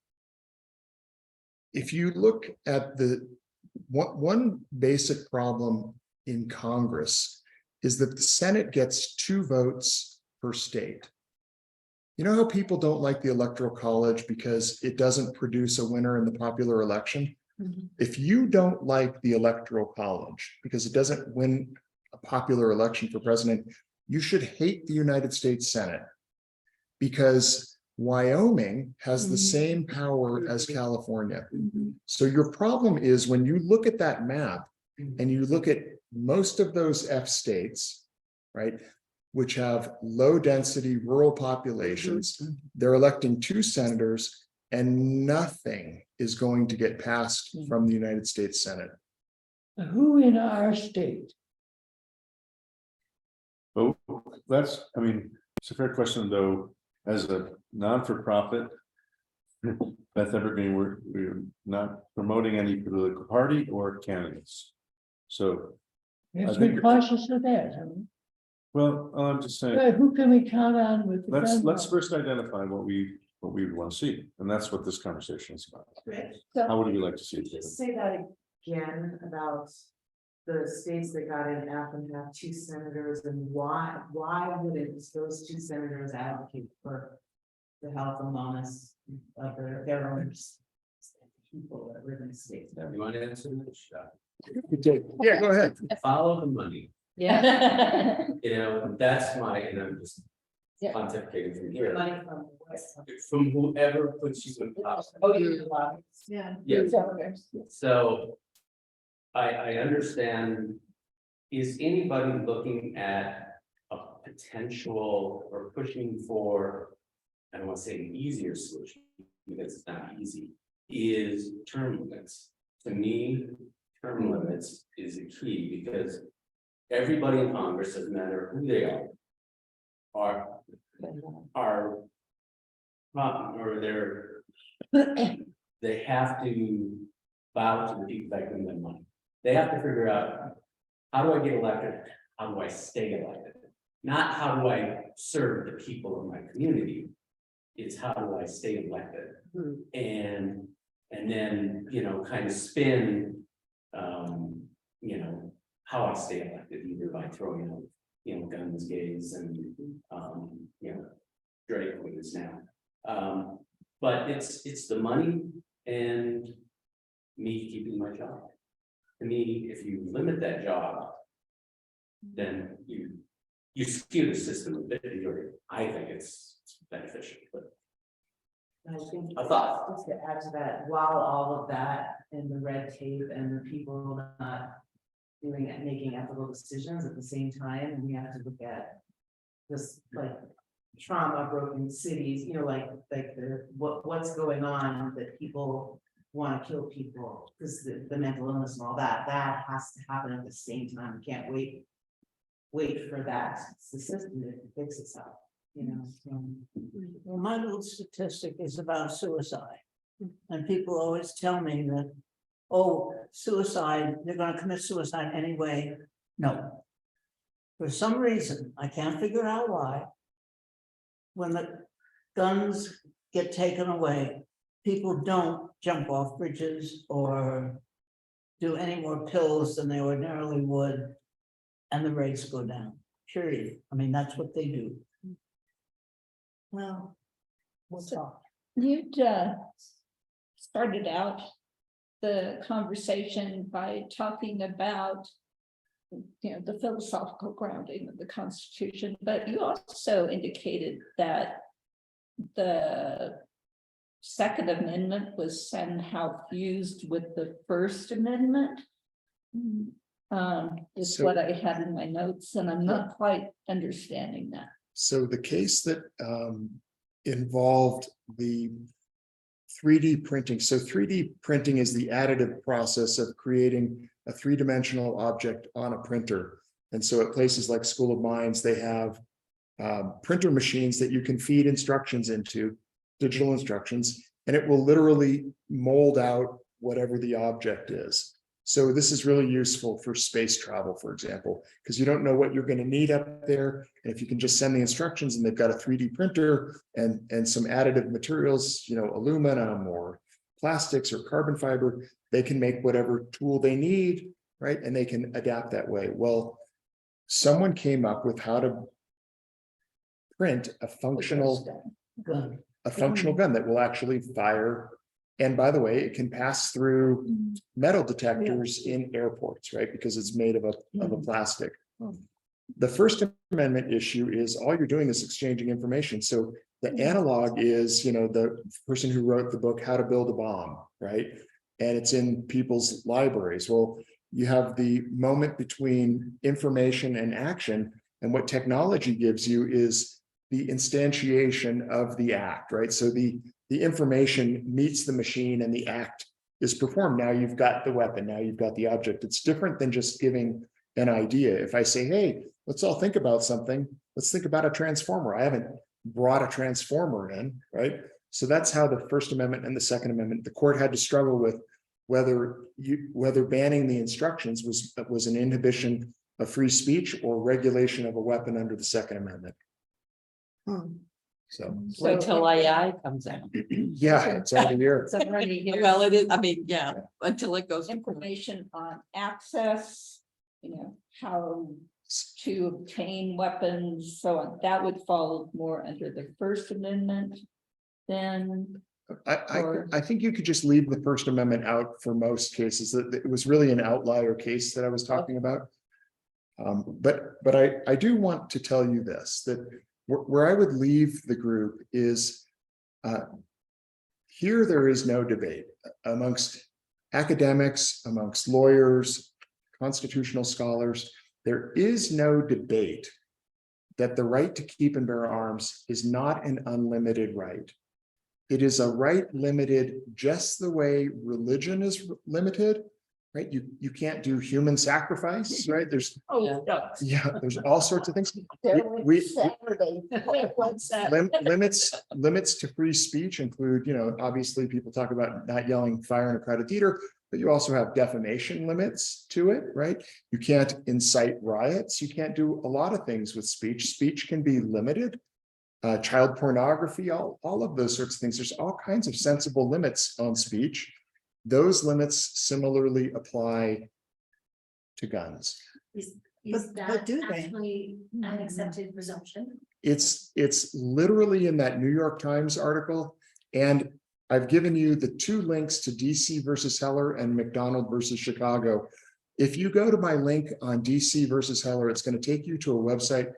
if you look at the one basic problem in Congress is that the Senate gets 2 votes per state. You know how people don't like the Electoral College because it doesn't produce a winner in the popular election? If you don't like the Electoral College because it doesn't win a popular election for president, you should hate the United States Senate, because Wyoming has the same power as California. So your problem is when you look at that map and you look at most of those F states, right, which have low density rural populations, they're electing 2 senators and nothing is going to get passed from the United States Senate. Who in our state? Oh, it's a fair question, though, as a non-for-profit, Beth Evergreen, we're not promoting any political party or candidates. So Let's be cautious of that. well, I'm just saying, Who can we count on with? let's first identify what we would want to see, and that's what this conversation is about. How would we like to see it? Just say that again about the states that got an F and have 2 senators, and why wouldn't those 2 senators advocate for the health and wellness of their own people that live in the state? You want to answer this? Yeah, go ahead. Follow the money. Yeah. That's my, and I'm just Yeah. pontificating from here. Money from the West. From whoever puts you in power. Yeah. Yes. So I understand, is anybody looking at a potential or pushing for, I don't want to say an easier solution, because it's not easy, is term limits. To me, term limits is the key, because everybody in Congress, doesn't matter who they are or they have to bow to the people that give them money. They have to figure out, how do I get elected? How do I stay elected? Not how do I serve the people of my community? It's how do I stay elected? And then, kind of spin, how I stay elected, either by throwing out, guns, gays, and, drag queens now. But it's the money and me keeping my job. To me, if you limit that job, then you skew the system a bit. I think it's beneficial, but I think a thought. just to add to that, while all of that and the red tape and the people not doing it, making ethical decisions at the same time, and we have to look at this like trauma, broken cities, what's going on that people want to kill people because the mental illness and all that has to happen at the same time. We can't wait for that. It's the system that fix itself. Well, my little statistic is about suicide. And people always tell me that, oh, suicide, they're gonna commit suicide anyway. No. For some reason, I can't figure out why. When the guns get taken away, people don't jump off bridges or do any more pills than they ordinarily would, and the rates go down, period. That's what they do. Well, we'll talk. You'd started out the conversation by talking about, the philosophical grounding of the Constitution, but you also indicated that the Second Amendment was somehow fused with the First Amendment. Is what I had in my notes, and I'm not quite understanding that. So the case that involved the 3D printing. So 3D printing is the additive process of creating a 3-dimensional object on a printer. And so at places like School of Mines, they have printer machines that you can feed instructions into, digital instructions, and it will literally mold out whatever the object is. So this is really useful for space travel, for example, because you don't know what you're going to need up there. And if you can just send the instructions and they've got a 3D printer and some additive materials, you know, aluminum or plastics or carbon fiber, they can make whatever tool they need, right? And they can adapt that way. Well, someone came up with how to print a functional gun that will actually fire. And by the way, it can pass through metal detectors in airports, right? Because it's made of a plastic. The First Amendment issue is all you're doing is exchanging information. So the analog is, you know, the person who wrote the book, How to Build a Bomb, right? And it's in people's libraries. Well, you have the moment between information and action. And what technology gives you is the instantiation of the act, right? So the information meets the machine and the act is performed. Now you've got the weapon, now you've got the object. It's different than just giving an idea. If I say, hey, let's all think about something, let's think about a transformer. I haven't brought a transformer in, right? So that's how the First Amendment and the Second Amendment, the court had to struggle with whether banning the instructions was an inhibition of free speech or regulation of a weapon under the Second Amendment. So Wait till AI comes out. yeah, it's already here. It's already here. Well, it is, I mean, yeah, until it goes. Information on access, you know, how to obtain weapons, so on. That would fall more under the First Amendment. Then I think you could just leave the First Amendment out for most cases. It was really an outlier case that I was talking about. But I do want to tell you this, that where I would leave the group is here there is no debate amongst academics, amongst lawyers, constitutional scholars. There is no debate that the right to keep and bear arms is not an unlimited right. It is a right limited just the way religion is limited, right? You can't do human sacrifice, right? There's there's all sorts of things. Limits to free speech include, you know, obviously people talk about not yelling fire in a crowded theater, but you also have defamation limits to it, right? You can't incite riots. You can't do a lot of things with speech. Speech can be limited. Child pornography, all of those sorts of things. There's all kinds of sensible limits on speech. Those limits similarly apply to guns. Is that actually an accepted presumption? It's literally in that New York Times article. And I've given you the two links to DC versus Heller and McDonald versus Chicago. If you go to my link on DC versus Heller, it's going to take you to a website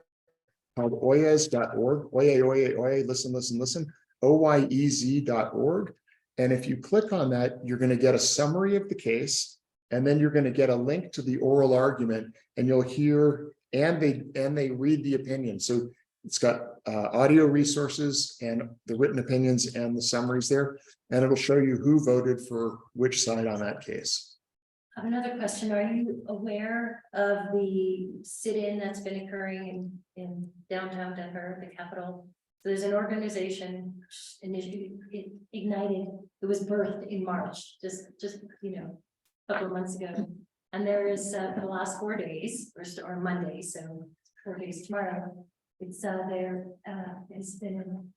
called oyez.org, listen, oyez.org. And if you click on that, you're going to get a summary of the case, and then you're going to get a link to the oral argument, and you'll hear, and they read the opinion. So it's got audio resources and the written opinions and the summaries there, and it'll show you who voted for which side on that case. I have another question. Are you aware of the sit-in that's been occurring in downtown Denver, the Capitol? So there's an organization initially ignited. It was birthed in March, just you know, a couple of months ago. And there is for the last 4 days, or Monday, so 4 days tomorrow. It's there has been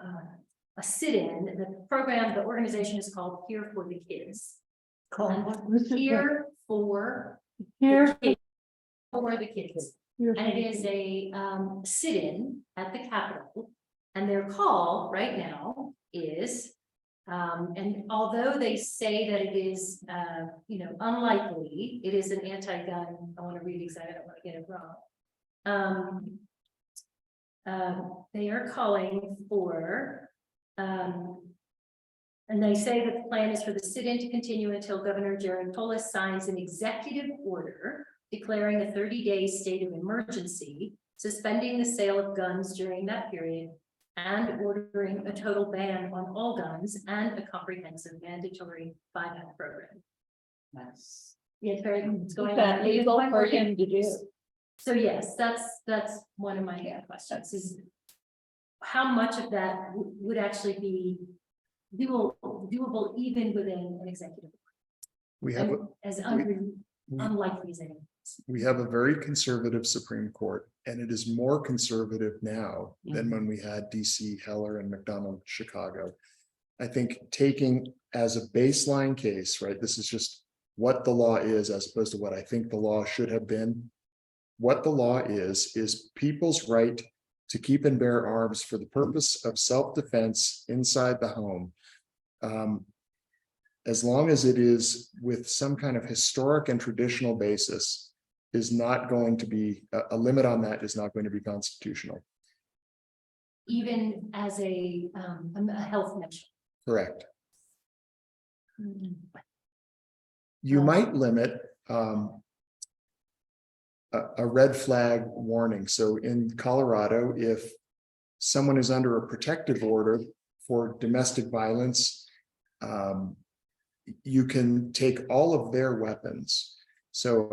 a sit-in. The program, the organization is called Here for the Kids. Here for the kids. And it is a sit-in at the Capitol. And their call right now is, and although they say that it is, you know, unlikely, it is an anti-gun. I want to read exactly, I don't want to get it wrong. They are calling for, and they say that the plan is for the sit-in to continue until Governor Jared Polis signs an executive order declaring a 30-day state of emergency, suspending the sale of guns during that period, and ordering a total ban on all guns and a comprehensive mandatory buyback program. Nice. Yeah, it's going Is that legal for him to do? So yes, that's one of my questions is. How much of that would actually be doable even within an executive? We have, And as unlikely as anything. we have a very conservative Supreme Court, and it is more conservative now than when we had DC, Heller, and McDonald, Chicago. I think taking as a baseline case, right, this is just what the law is as opposed to what I think the law should have been. What the law is people's right to keep and bear arms for the purpose of self-defense inside the home. As long as it is with some kind of historic and traditional basis, is not going to be, a limit on that is not going to be constitutional. Even as a health measure. Correct. You might limit a red flag warning. So in Colorado, if someone is under a protective order for domestic violence, you can take all of their weapons. So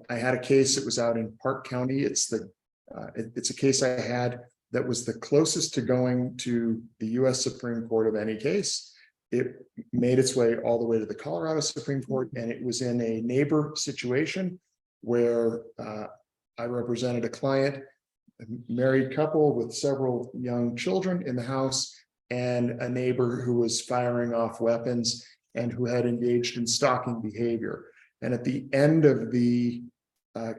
I had a case that was out in Park County. It's a case I had that was the closest to going to the US Supreme Court of any case. It made its way all the way to the Colorado Supreme Court, and it was in a neighbor situation where I represented a client, a married couple with several young children in the house, and a neighbor who was firing off weapons and who had engaged in stalking behavior. And at the end of the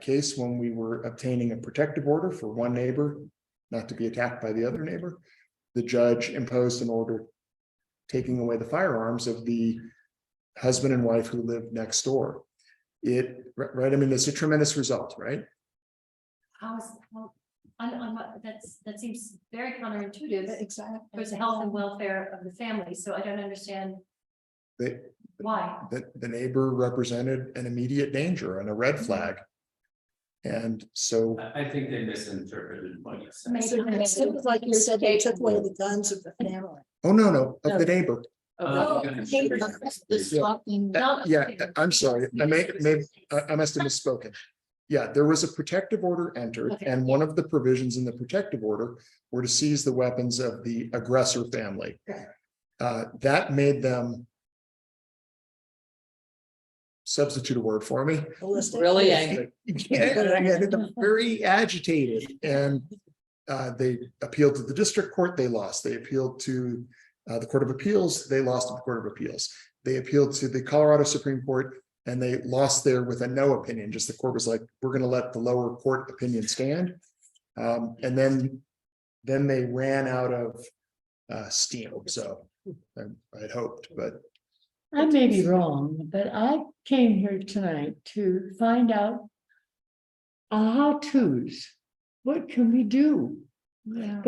case, when we were obtaining a protective order for one neighbor not to be attacked by the other neighbor, the judge imposed an order taking away the firearms of the husband and wife who lived next door. Right, I mean, it's a tremendous result, right? That seems very counterintuitive. Exactly. For the health and welfare of the family, so I don't understand why. The neighbor represented an immediate danger and a red flag. And so I think they misinterpreted what you said. It seems like you said they took away the guns of the family. oh, no, of the neighbor. Yeah, I'm sorry, I must have misspoken. Yeah, there was a protective order entered, and one of the provisions in the protective order were to seize the weapons of the aggressor family. That made them, substitute a word for me. Really angry. Yeah, very agitated, and they appealed to the district court, they lost. They appealed to the Court of Appeals, they lost at the Court of Appeals. They appealed to the Colorado Supreme Court, and they lost there with a no opinion. Just the court was like, we're going to let the lower court opinion stand. And then they ran out of steam. So I'd hoped, but I may be wrong, but I came here tonight to find out how-tos. What can we do? Yeah.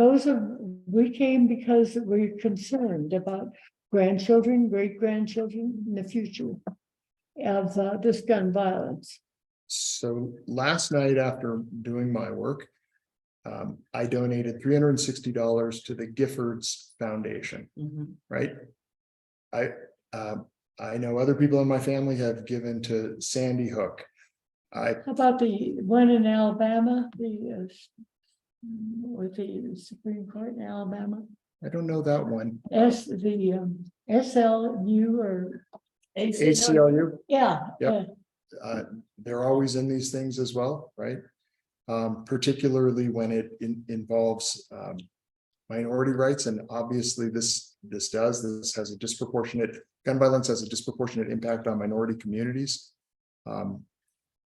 We came because we're concerned about grandchildren, great-grandchildren in the future of this gun violence. so last night after doing my work, I donated $360 to the Giffords Foundation, right? I know other people in my family have given to Sandy Hook. How about the one in Alabama, with the Supreme Court in Alabama? I don't know that one. SLU or ACLU. Yeah. Yep. They're always in these things as well, right? Particularly when it involves minority rights, and obviously this has a disproportionate, gun violence has a disproportionate impact on minority communities.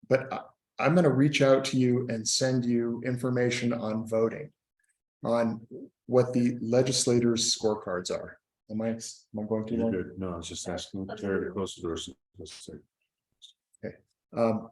But I'm going to reach out to you and send you information on voting, on what the legislators' scorecards are. Am I going to? You're good. No, I was just asking Terry to close the door. Okay.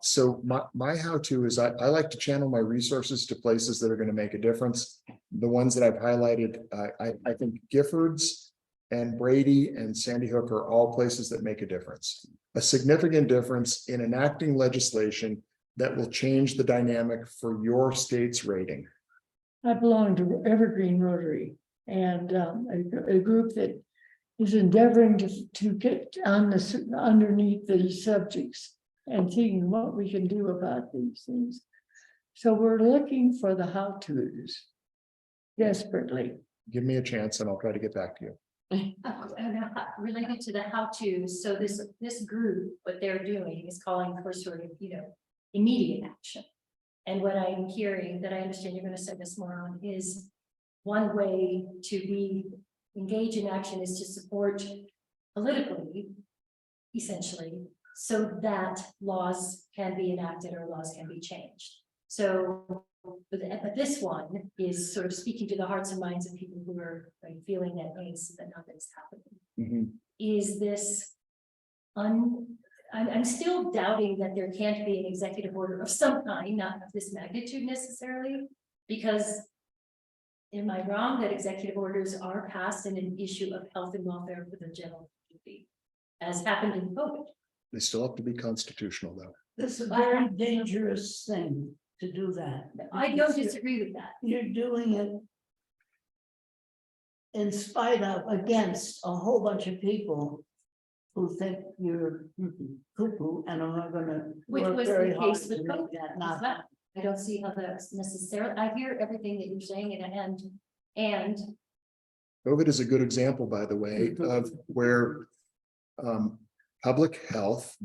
So my how-to is I like to channel my resources to places that are going to make a difference. The ones that I've highlighted, I think Giffords and Brady and Sandy Hook are all places that make a difference. A significant difference in enacting legislation that will change the dynamic for your state's rating. I belong to Evergreen Rotary, and a group that is endeavoring to get on underneath these subjects and seeing what we can do about these things. So we're looking for the how-tos desperately. Give me a chance and I'll try to get back to you. Related to the how-to, so this group, what they're doing is calling for sort of, immediate action. And what I'm hearing that I understand you're gonna send us more on is one way to be engaged in action is to support politically, essentially, so that laws can be enacted or laws can be changed. So, but this one is sort of speaking to the hearts and minds of people who are feeling that angst that nothing's happening. Is this I'm still doubting that there can't be an executive order of some kind, not of this magnitude necessarily, because am I wrong that executive orders are passed in an issue of health and welfare for the general community, as happened in COVID? They still have to be constitutional though. This is a very dangerous thing to do that. I don't disagree with that. You're doing it in spite of, against a whole bunch of people who think you're cuckoo and are not gonna Which work was very the hard case to with make COVID that as not. well. I don't see how that's necessarily, I hear everything that you're saying and COVID is a good example, by the way, of where public health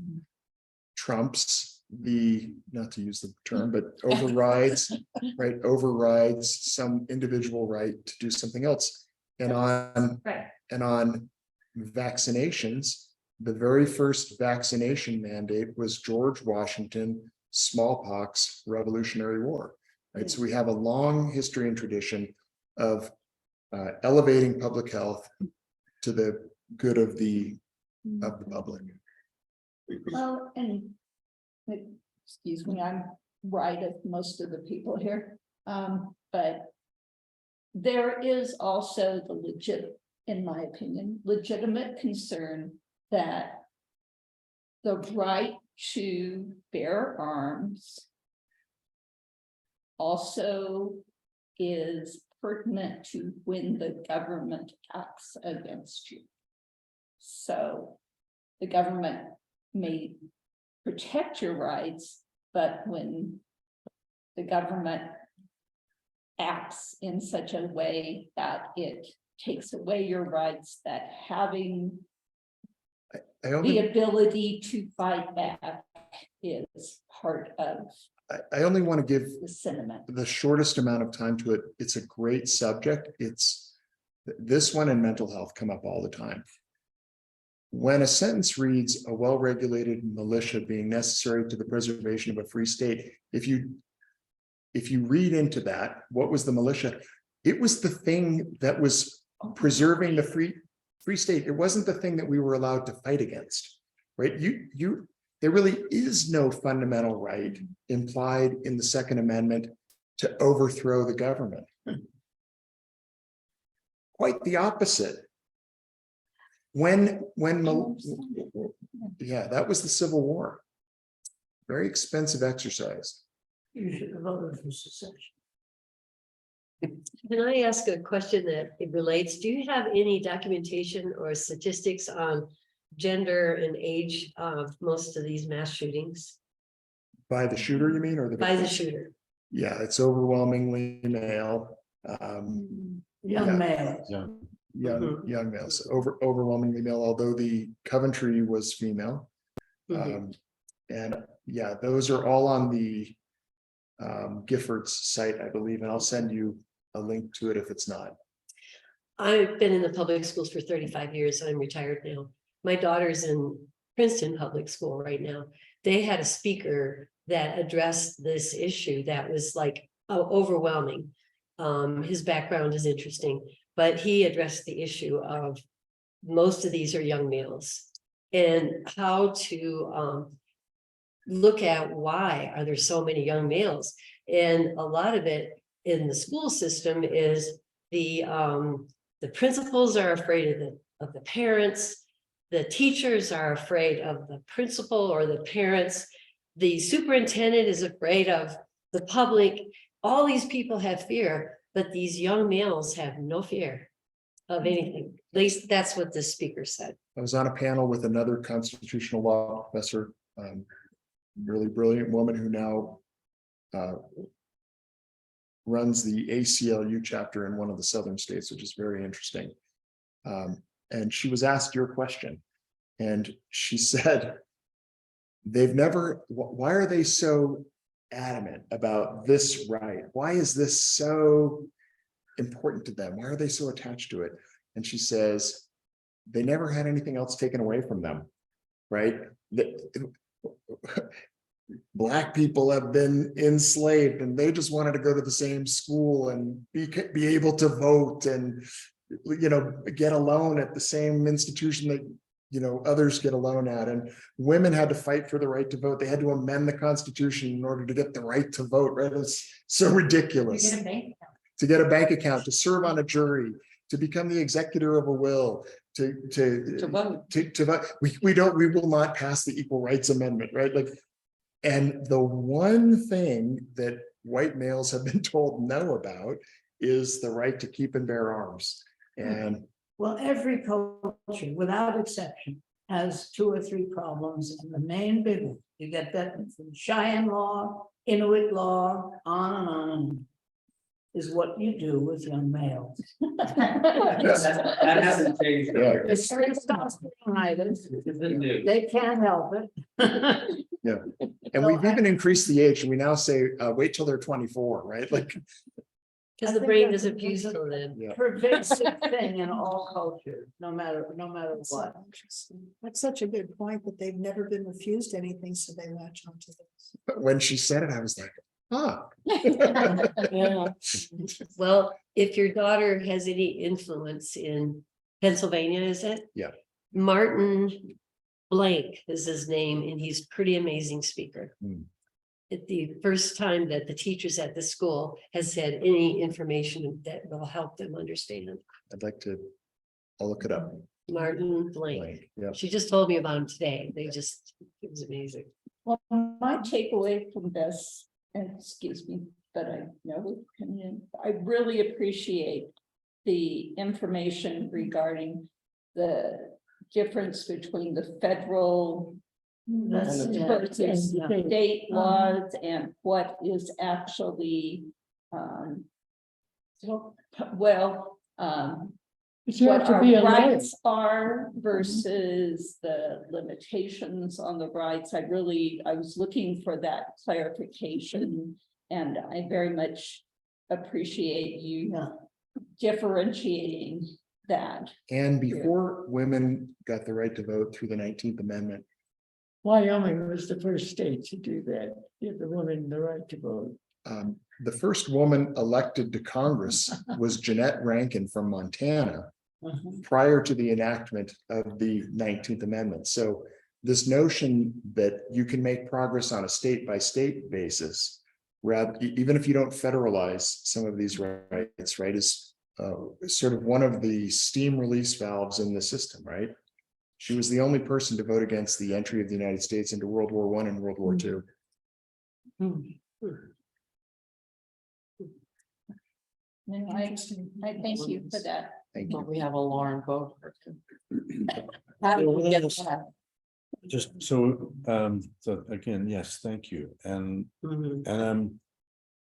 trumps the, not to use the term, but overrides, right, overrides some individual right to do something else. And on vaccinations, the very first vaccination mandate was George Washington smallpox Revolutionary War, right? So we have a long history and tradition of elevating public health to the good of the public. Well, and excuse me, I'm right of most of the people here, but there is also the in my opinion, legitimate concern that the right to bear arms also is pertinent to when the government acts against you. So the government may protect your rights, but when the government acts in such a way that it takes away your rights, that having the ability to fight back is part of I only want to give the sentiment. the shortest amount of time to it. It's a great subject. It's this one and mental health come up all the time. When a sentence reads a well-regulated militia being necessary to the preservation of a free state, if you read into that, what was the militia? It was the thing that was preserving the free state. It wasn't the thing that we were allowed to fight against, right? There really is no fundamental right implied in the Second Amendment to overthrow the government. Quite the opposite. Yeah, that was the Civil War. Very expensive exercise. You should have voted for secession. Can I ask a question that it relates? Do you have any documentation or statistics on gender and age of most of these mass shootings? By the shooter, you mean, or the by the shooter? Yeah, it's overwhelmingly male. Young male. Young males, overwhelmingly male, although the Coventry was female. And yeah, those are all on the Giffords site, I believe, and I'll send you a link to it if it's not. I've been in the public schools for 35 years. I'm retired now. My daughter's in Princeton Public School right now. They had a speaker that addressed this issue that was like overwhelming. His background is interesting, but he addressed the issue of most of these are young males and how to look at why are there so many young males. And a lot of it in the school system is the principals are afraid of the parents, the teachers are afraid of the principal or the parents, the superintendent is afraid of the public. All these people have fear, but these young males have no fear of anything. At least that's what the speaker said. I was on a panel with another constitutional law professor, really brilliant woman who now runs the ACLU chapter in one of the southern states, which is very interesting. And she was asked your question, and she said, why are they so adamant about this right? Why is this so important to them? Why are they so attached to it? And she says, they never had anything else taken away from them, right? Black people have been enslaved and they just wanted to go to the same school and be able to vote and, get a loan at the same institution that, others get a loan at. And women had to fight for the right to vote. They had to amend the Constitution in order to get the right to vote, right? It's so ridiculous. To get a bank account, to serve on a jury, to become the executor of a will, to vote. We will not pass the Equal Rights Amendment, right? And the one thing that white males have been told no about is the right to keep and bear arms. And well, every culture, without exception, has 2 or 3 problems, and the main big one, you get that from Cheyenne law, Inuit law, on and on, is what you do with young males. That hasn't changed. It's they can't help it. Yeah, and we've even increased the age, and we now say, wait till they're 24, right? Because the brain doesn't fuse till then. Pervasive thing in all cultures, no matter what. That's such a good point, that they've never been refused anything, so they latch onto this. But when she said it, I was like, huh. Yeah. Well, if your daughter has any influence in Pennsylvania, is it? Yeah. Martin Blank is his name, and he's a pretty amazing speaker. It's the first time that the teachers at the school has had any information that will help them understand. I'll look it up. Martin Blank. Yeah. She just told me about him today. It was amazing. Well, my takeaway from this, and excuse me, but I know I really appreciate the information regarding the difference between the federal versus state laws and what is actually what our rights are versus the limitations on the rights. I was looking for that clarification, and I very much appreciate you differentiating that. And before women got the right to vote through the 19th Amendment, Wyoming was the first state to do that, give the women the right to vote. the first woman elected to Congress was Jeanette Rankin from Montana prior to the enactment of the 19th Amendment. So this notion that you can make progress on a state by state basis, rather, even if you don't federalize some of these rights, right, is sort of one of the steam release valves in the system, right? She was the only person to vote against the entry of the United States into World War I and World War II. I thank you for that. Thank you. We have a Lauren vote. Just so, so again, yes, thank you. And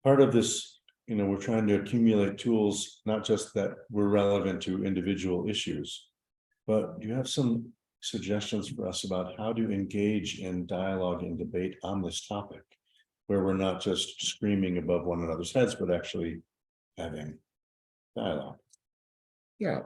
part of this, you know, we're trying to accumulate tools, not just that were relevant to individual issues, but do you have some suggestions for us about how to engage in dialogue and debate on this topic, where we're not just screaming above one another's heads, but actually having dialogue? Yeah.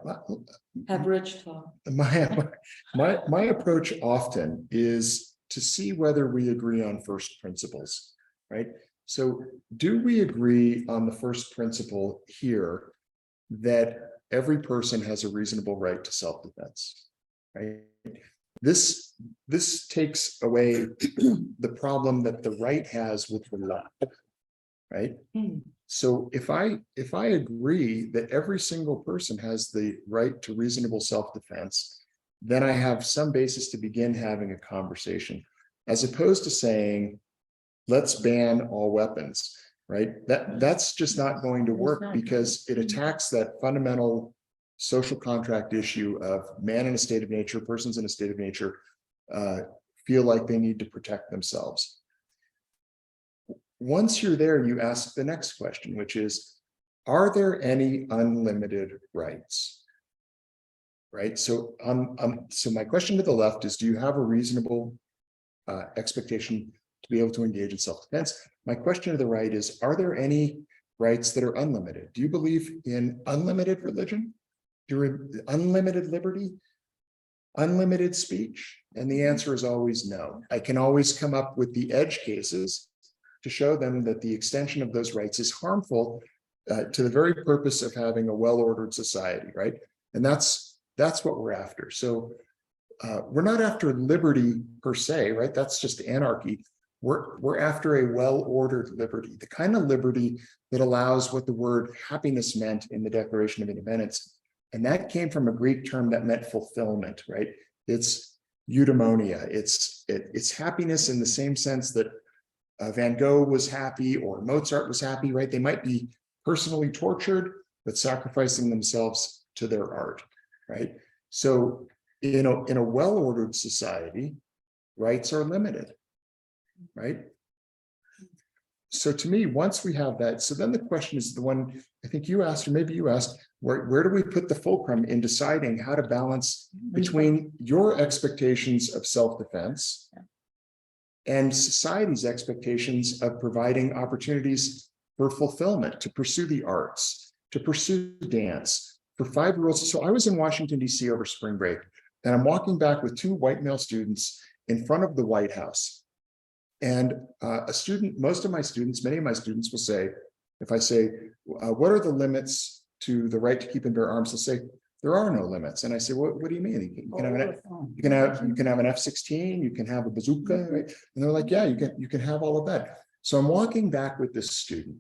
Have Rich talk. My approach often is to see whether we agree on first principles, right? So do we agree on the first principle here that every person has a reasonable right to self-defense, right? This takes away the problem that the right has with the law, right? So if I agree that every single person has the right to reasonable self-defense, then I have some basis to begin having a conversation, as opposed to saying, let's ban all weapons, right? That's just not going to work, because it attacks that fundamental social contract issue of man in a state of nature, persons in a state of nature feel like they need to protect themselves. once you're there, you ask the next question, which is, are there any unlimited rights? Right, so so my question to the left is, do you have a reasonable expectation to be able to engage in self-defense? My question to the right is, are there any rights that are unlimited? Do you believe in unlimited religion? Unlimited liberty? Unlimited speech? And the answer is always no. I can always come up with the edge cases to show them that the extension of those rights is harmful to the very purpose of having a well-ordered society, right? And that's what we're after. So we're not after liberty per se, right? That's just anarchy. We're after a well-ordered liberty, the kind of liberty that allows what the word happiness meant in the Declaration of Independence. And that came from a Greek term that meant fulfillment, right? It's eudaimonia. It's happiness in the same sense that Van Gogh was happy or Mozart was happy, right? They might be personally tortured, but sacrificing themselves to their art, right? So in a well-ordered society, rights are limited, right? So to me, once we have that, so then the question is the one I think you asked, or maybe you asked, where do we put the fulcrum in deciding how to balance between your expectations of self-defense and society's expectations of providing opportunities for fulfillment, to pursue the arts, to pursue dance for 5-year-olds. So I was in Washington, D.C. over spring break, and I'm walking back with 2 white male students in front of the White House. And a student, many of my students will say, if I say, what are the limits to the right to keep and bear arms? They'll say, there are no limits. And I say, what do you mean? You can have an F-16, you can have a bazooka, right? And they're like, yeah, you can have all of that. So I'm walking back with this student.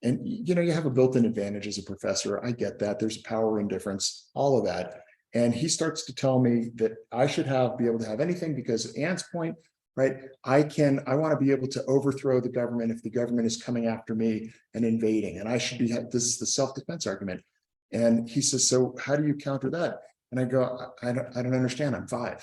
And you have a built-in advantage as a professor. I get that. There's power indifference, all of that. And he starts to tell me that I should be able to have anything because Anne's point, right? I want to be able to overthrow the government if the government is coming after me and invading. And I should be, this is the self-defense argument. And he says, so how do you counter that? And I go, I don't understand. I'm 5. And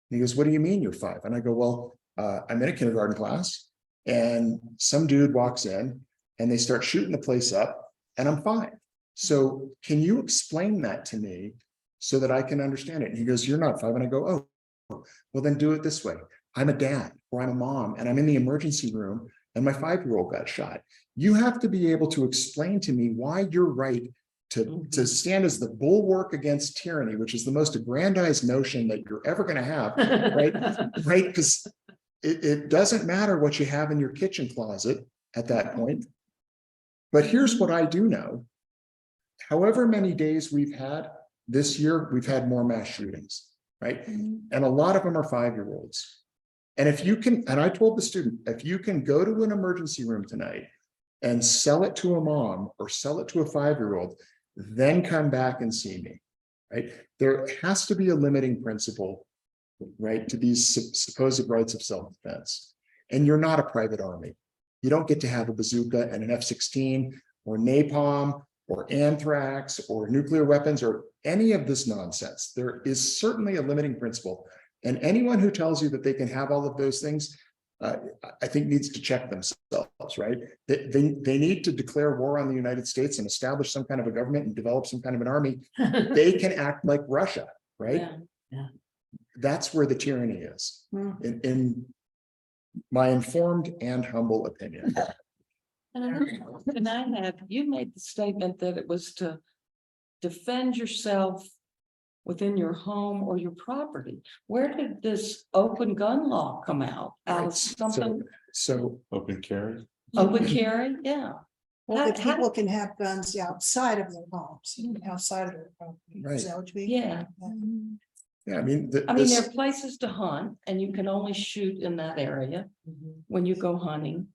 he goes, what do you mean you're 5? And I go, well, I'm in a kindergarten class and some dude walks in and they start shooting the place up and I'm 5. So can you explain that to me so that I can understand it? And he goes, you're not 5. And I go, oh, well, then do it this way. I'm a dad or I'm a mom and I'm in the emergency room and my 5-year-old got shot. You have to be able to explain to me why you're right to stand as the bulwark against tyranny, which is the most aggrandized notion that you're ever going to have, right? Right? Because it doesn't matter what you have in your kitchen closet at that point. But here's what I do know. However many days we've had this year, we've had more mass shootings, right? And a lot of them are 5-year-olds. And if you can, and I told the student, if you can go to an emergency room tonight and sell it to a mom or sell it to a 5-year-old, then come back and see me, right? There has to be a limiting principle, right, to these supposed rights of self-defense. And you're not a private army. You don't get to have a bazooka and an F-16 or napalm or anthrax or nuclear weapons or any of this nonsense. There is certainly a limiting principle. And anyone who tells you that they can have all of those things, I think needs to check themselves, right? They need to declare war on the United States and establish some kind of a government and develop some kind of an army. They can act like Russia, right? Yeah. That's where the tyranny is, in my informed and humble opinion. And you made the statement that it was to defend yourself within your home or your property. Where did this open gun law come out? Out of something? So open carry? Open carry, yeah. Well, the people can have guns outside of their homes, outside of their property. Right. Is that what you mean? Yeah. Yeah, I mean, there are places to hunt and you can only shoot in that area when you go hunting,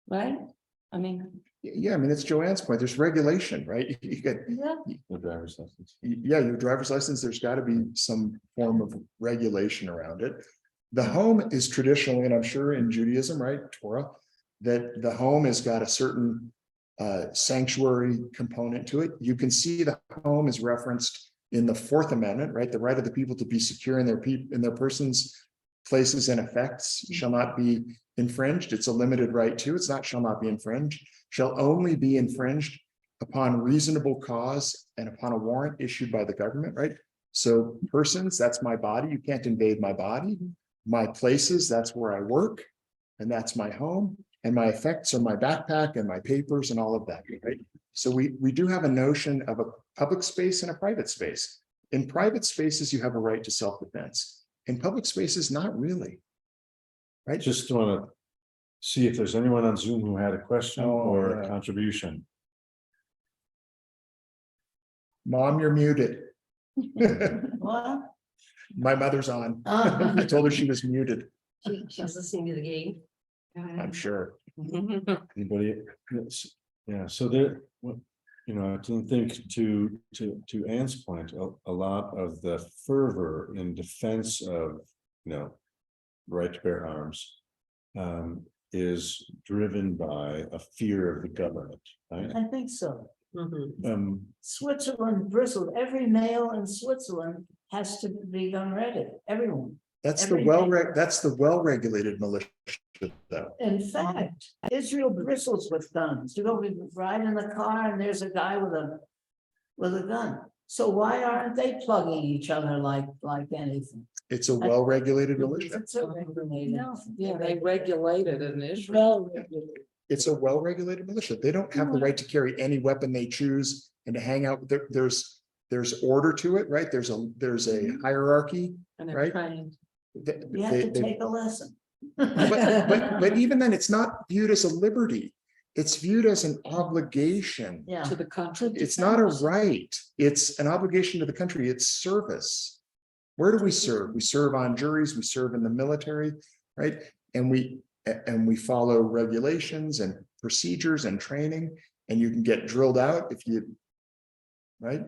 right? I mean. Yeah, I mean, it's Joanne's point. There's regulation, right? You get The driver's license. yeah, your driver's license, there's got to be some form of regulation around it. The home is traditionally, and I'm sure in Judaism, right, Torah, that the home has got a certain sanctuary component to it. You can see the home is referenced in the 4th Amendment, right? The right of the people to be secure in their persons, places and effects shall not be infringed. It's a limited right too. It's not shall not be infringed, shall only be infringed upon reasonable cause and upon a warrant issued by the government, right? So persons, that's my body. You can't invade my body. My places, that's where I work, and that's my home. And my effects are my backpack and my papers and all of that, right? So we do have a notion of a public space and a private space. In private spaces, you have a right to self-defense. In public spaces, not really. Right? Just want to see if there's anyone on Zoom who had a question or a contribution. Mom, you're muted. What? My mother's on. I told her she was muted. She's listening to the game. I'm sure. Anybody? Yes. Yeah, so there, I can think to Ann's point, a lot of the fervor in defense of, right to bear arms is driven by a fear of the government, right? I think so. Mhm. Switzerland bristled. Every male in Switzerland has to be gun ready. Everyone. That's the well-regulated militia, though. In fact, Israel bristles with guns. You go ride in the car and there's a guy with a gun. So why aren't they plugging each other like anything? It's a well-regulated militia. It's a regulated. No, yeah, they regulated it in Israel. It's a well-regulated militia. They don't have the right to carry any weapon they choose and to hang out. There's order to it, right? There's a hierarchy, And they're right? trained. You have to take a lesson. But even then, it's not viewed as a liberty. It's viewed as an obligation. Yeah. To the country. It's not a right. It's an obligation to the country. It's service. Where do we serve? We serve on juries. We serve in the military, right? And we follow regulations and procedures and training. And you can get drilled out if you, right?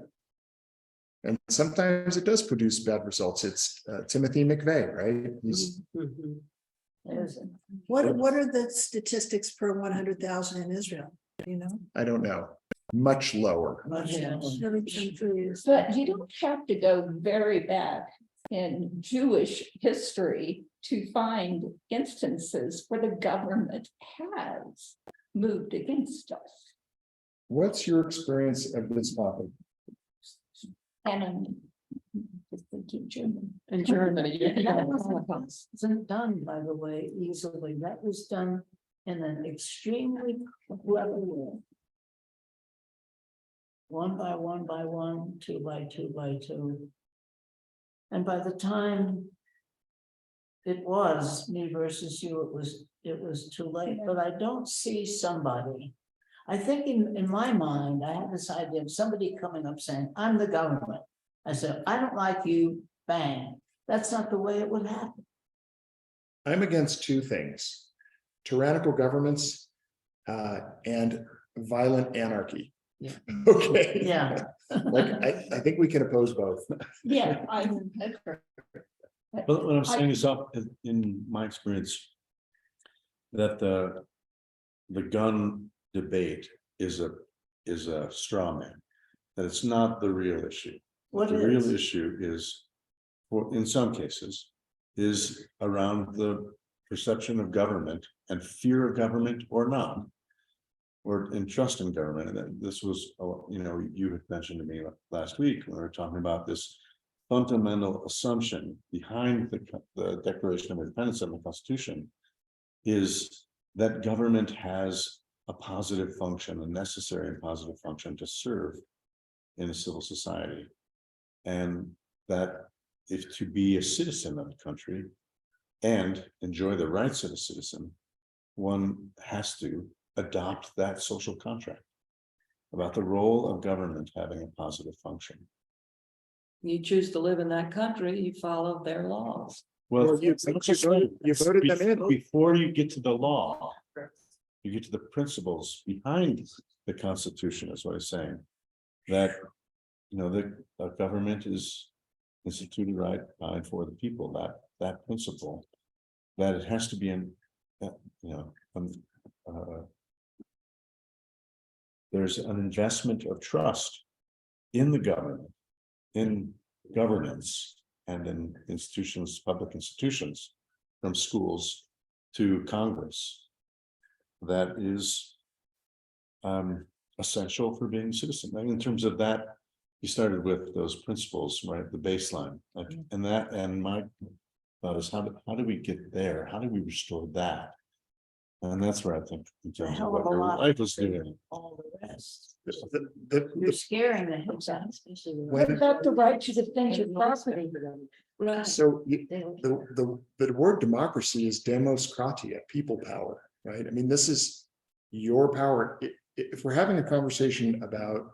And sometimes it does produce bad results. It's Timothy McVeigh, right? He's What are the statistics per 100,000 in Israel? Do you know? I don't know, much lower. Every country is- But you don't have to go very back in Jewish history to find instances where the government has moved against us. What's your experience of this topic? And I'm just thinking German. In Germany. That wasn't done, by the way, easily. That was done in an extremely clever way. 1 by 1 by 1, 2 by 2 by 2. And by the time it was me versus you, it was too late. But I don't see somebody. I think in my mind, I have this idea of somebody coming up saying, I'm the government. I said, I don't like you, bang. That's not the way it would happen. I'm against two things: tyrannical governments and violent anarchy. Yeah. Okay. Yeah. Like I think we can oppose both. Yeah, But what I'm saying is, in my experience, that the gun debate is a straw man, that it's not the real issue. What The is? real issue is, in some cases, is around the perception of government and fear of government or not, or in trust in government. And that this was, you had mentioned to me last week when we were talking about this fundamental assumption behind the Declaration of Independence and the Constitution is that government has a positive function, a necessary and positive function to serve in a civil society. And that if to be a citizen of the country and enjoy the rights of a citizen, one has to adopt that social contract about the role of government having a positive function. You choose to live in that country, you follow their laws. Well, you voted them in. Before you get to the law, you get to the principles behind the Constitution, is what I'm saying. That, the government is instituted right by and for the people, that principle, that it has to be there's an investment of trust in the government, in governance, and in institutions, public institutions, from schools to Congress that is essential for being a citizen. I mean, in terms of that, you started with those principles, right? The baseline, like, and my thought is, how do we get there? How do we restore that? And that's where I think in terms of what your life is doing. All the rest. The- You're scaring the heck out, especially. When- What about the right to defend your property? Right. So the word democracy is demos kratia, people power, right? I mean, this is your power. If we're having a conversation about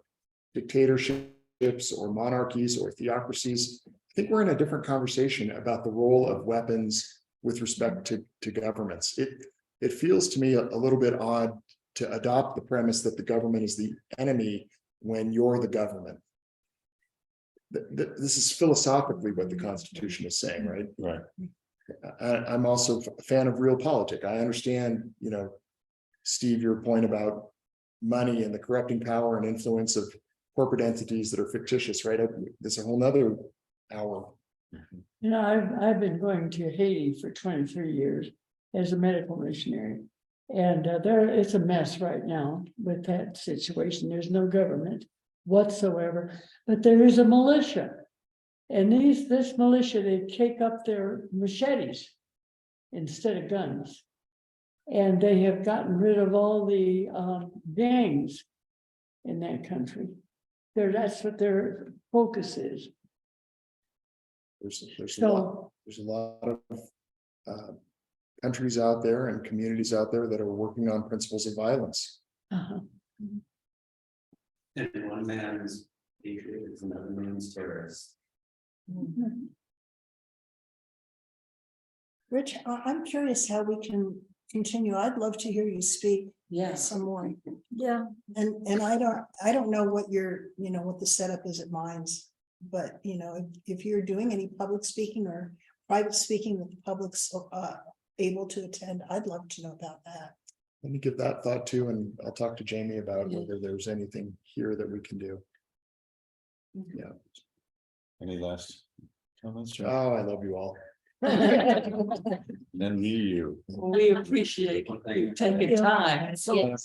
dictatorships or monarchies or theocracies, I think we're in a different conversation about the role of weapons with respect to governments. It feels to me a little bit odd to adopt the premise that the government is the enemy when you're the government. This is philosophically what the Constitution is saying, right? Right. I'm also a fan of realpolitik. I understand, Steve, your point about money and the corrupting power and influence of corporate entities that are fictitious, right? There's a whole nother hour. I've been going to Haiti for 23 years as a medical missionary. And it's a mess right now with that situation. There's no government whatsoever, but there is a militia. And this militia, they take up their machetes instead of guns. And they have gotten rid of all the gangs in that country. That's what their focus is. There's a lot of countries out there and communities out there that are working on principles of violence. And one man's patriot is another man's terrorist. Rich, I'm curious how we can continue. I'd love to hear you speak. Yes. Some more. Yeah. And I don't know what what the setup is at Mines, but if you're doing any public speaking or private speaking that the public's able to attend, I'd love to know about that. Let me give that thought too, and I'll talk to Jamie about whether there's anything here that we can do. Yeah. Any last comments? Oh, I love you all. And you. We appreciate you taking time,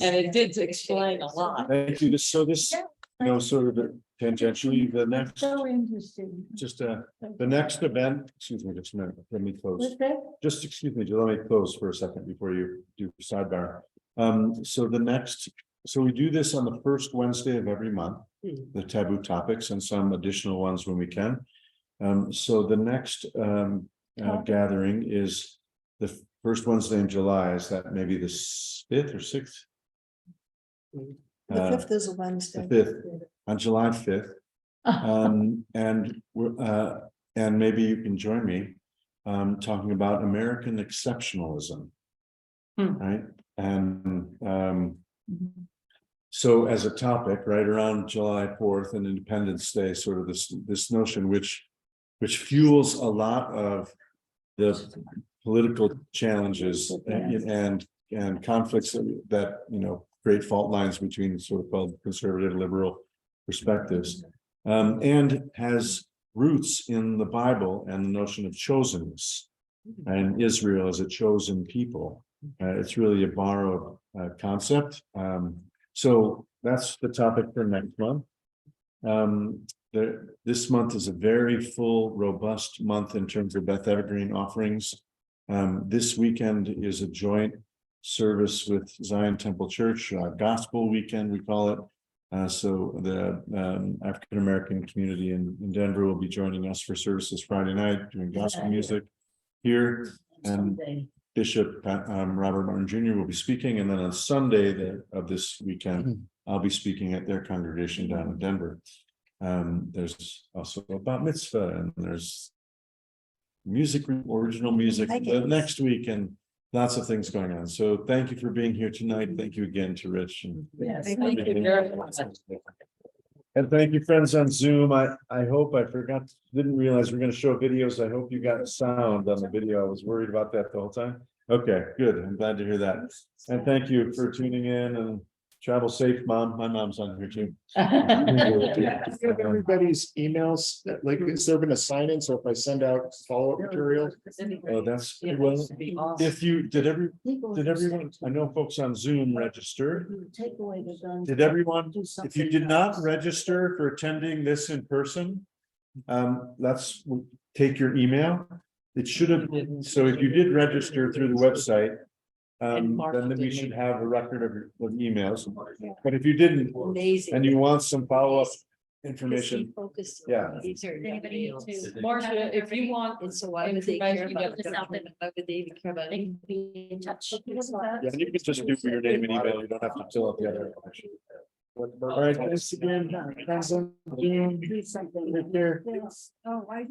and it did explain a lot. Thank you. Sort of tangentially, the next, So interesting. just the next event, excuse me, just a minute, let me close. What's that? Just excuse me, let me close for a second before you do sidebar. So we do this on the first Wednesday of every month, the taboo topics and some additional ones when we can. So the next gathering is the first Wednesday in July. Is that maybe the 5th or 6th? The 5th is a Wednesday. The 5th, on July 5th. And maybe you can join me talking about American exceptionalism. Right. And so as a topic, right around July 4th and Independence Day, sort of this notion which fuels a lot of the political challenges and conflicts that create fault lines between sort of called conservative liberal perspectives, and has roots in the Bible and the notion of chosenness and Israel as a chosen people. It's really a borrowed concept. So that's the topic for next month. This month is a very full, robust month in terms of Beth Evergreen offerings. This weekend is a joint service with Zion Temple Church, Gospel Weekend, we call it. So the African American community in Denver will be joining us for services Friday night, doing gospel music here. And Bishop Robert Martin Jr. will be speaking. And then on Sunday of this weekend, I'll be speaking at their congregation down in Denver. There's also a bat mitzvah, and there's music, original music next week, and lots of things going on. So thank you for being here tonight. Thank you again to Rich. Yes, thank you very much. And thank you, friends on Zoom. I hope didn't realize we're going to show videos. I hope you got sound on the video. I was worried about that the whole time. Okay, good. I'm glad to hear that. And thank you for tuning in and Travel safe, Mom. My mom's on here too. Do you have everybody's emails, like, is there been a sign in, so if I send out follow-up material? Oh, that's, well, if you, did everyone, I know folks on Zoom register. Take away the guns. Did everyone, Do if something you did not else. register for attending this in person, let's take your email. It should have, so if you did register through the website, then we should have a record of your emails. But if you didn't, Amazing. and you want some follow-up information, yeah. Marcia, if you want. And so why would they care information, about? you have to- Why would they even care about? They can be in touch. Yeah, and you can just do your name and email. You don't have to fill out the other information. All right, thanks again. Thanks on Zoom. Do something. Take care. Oh, I.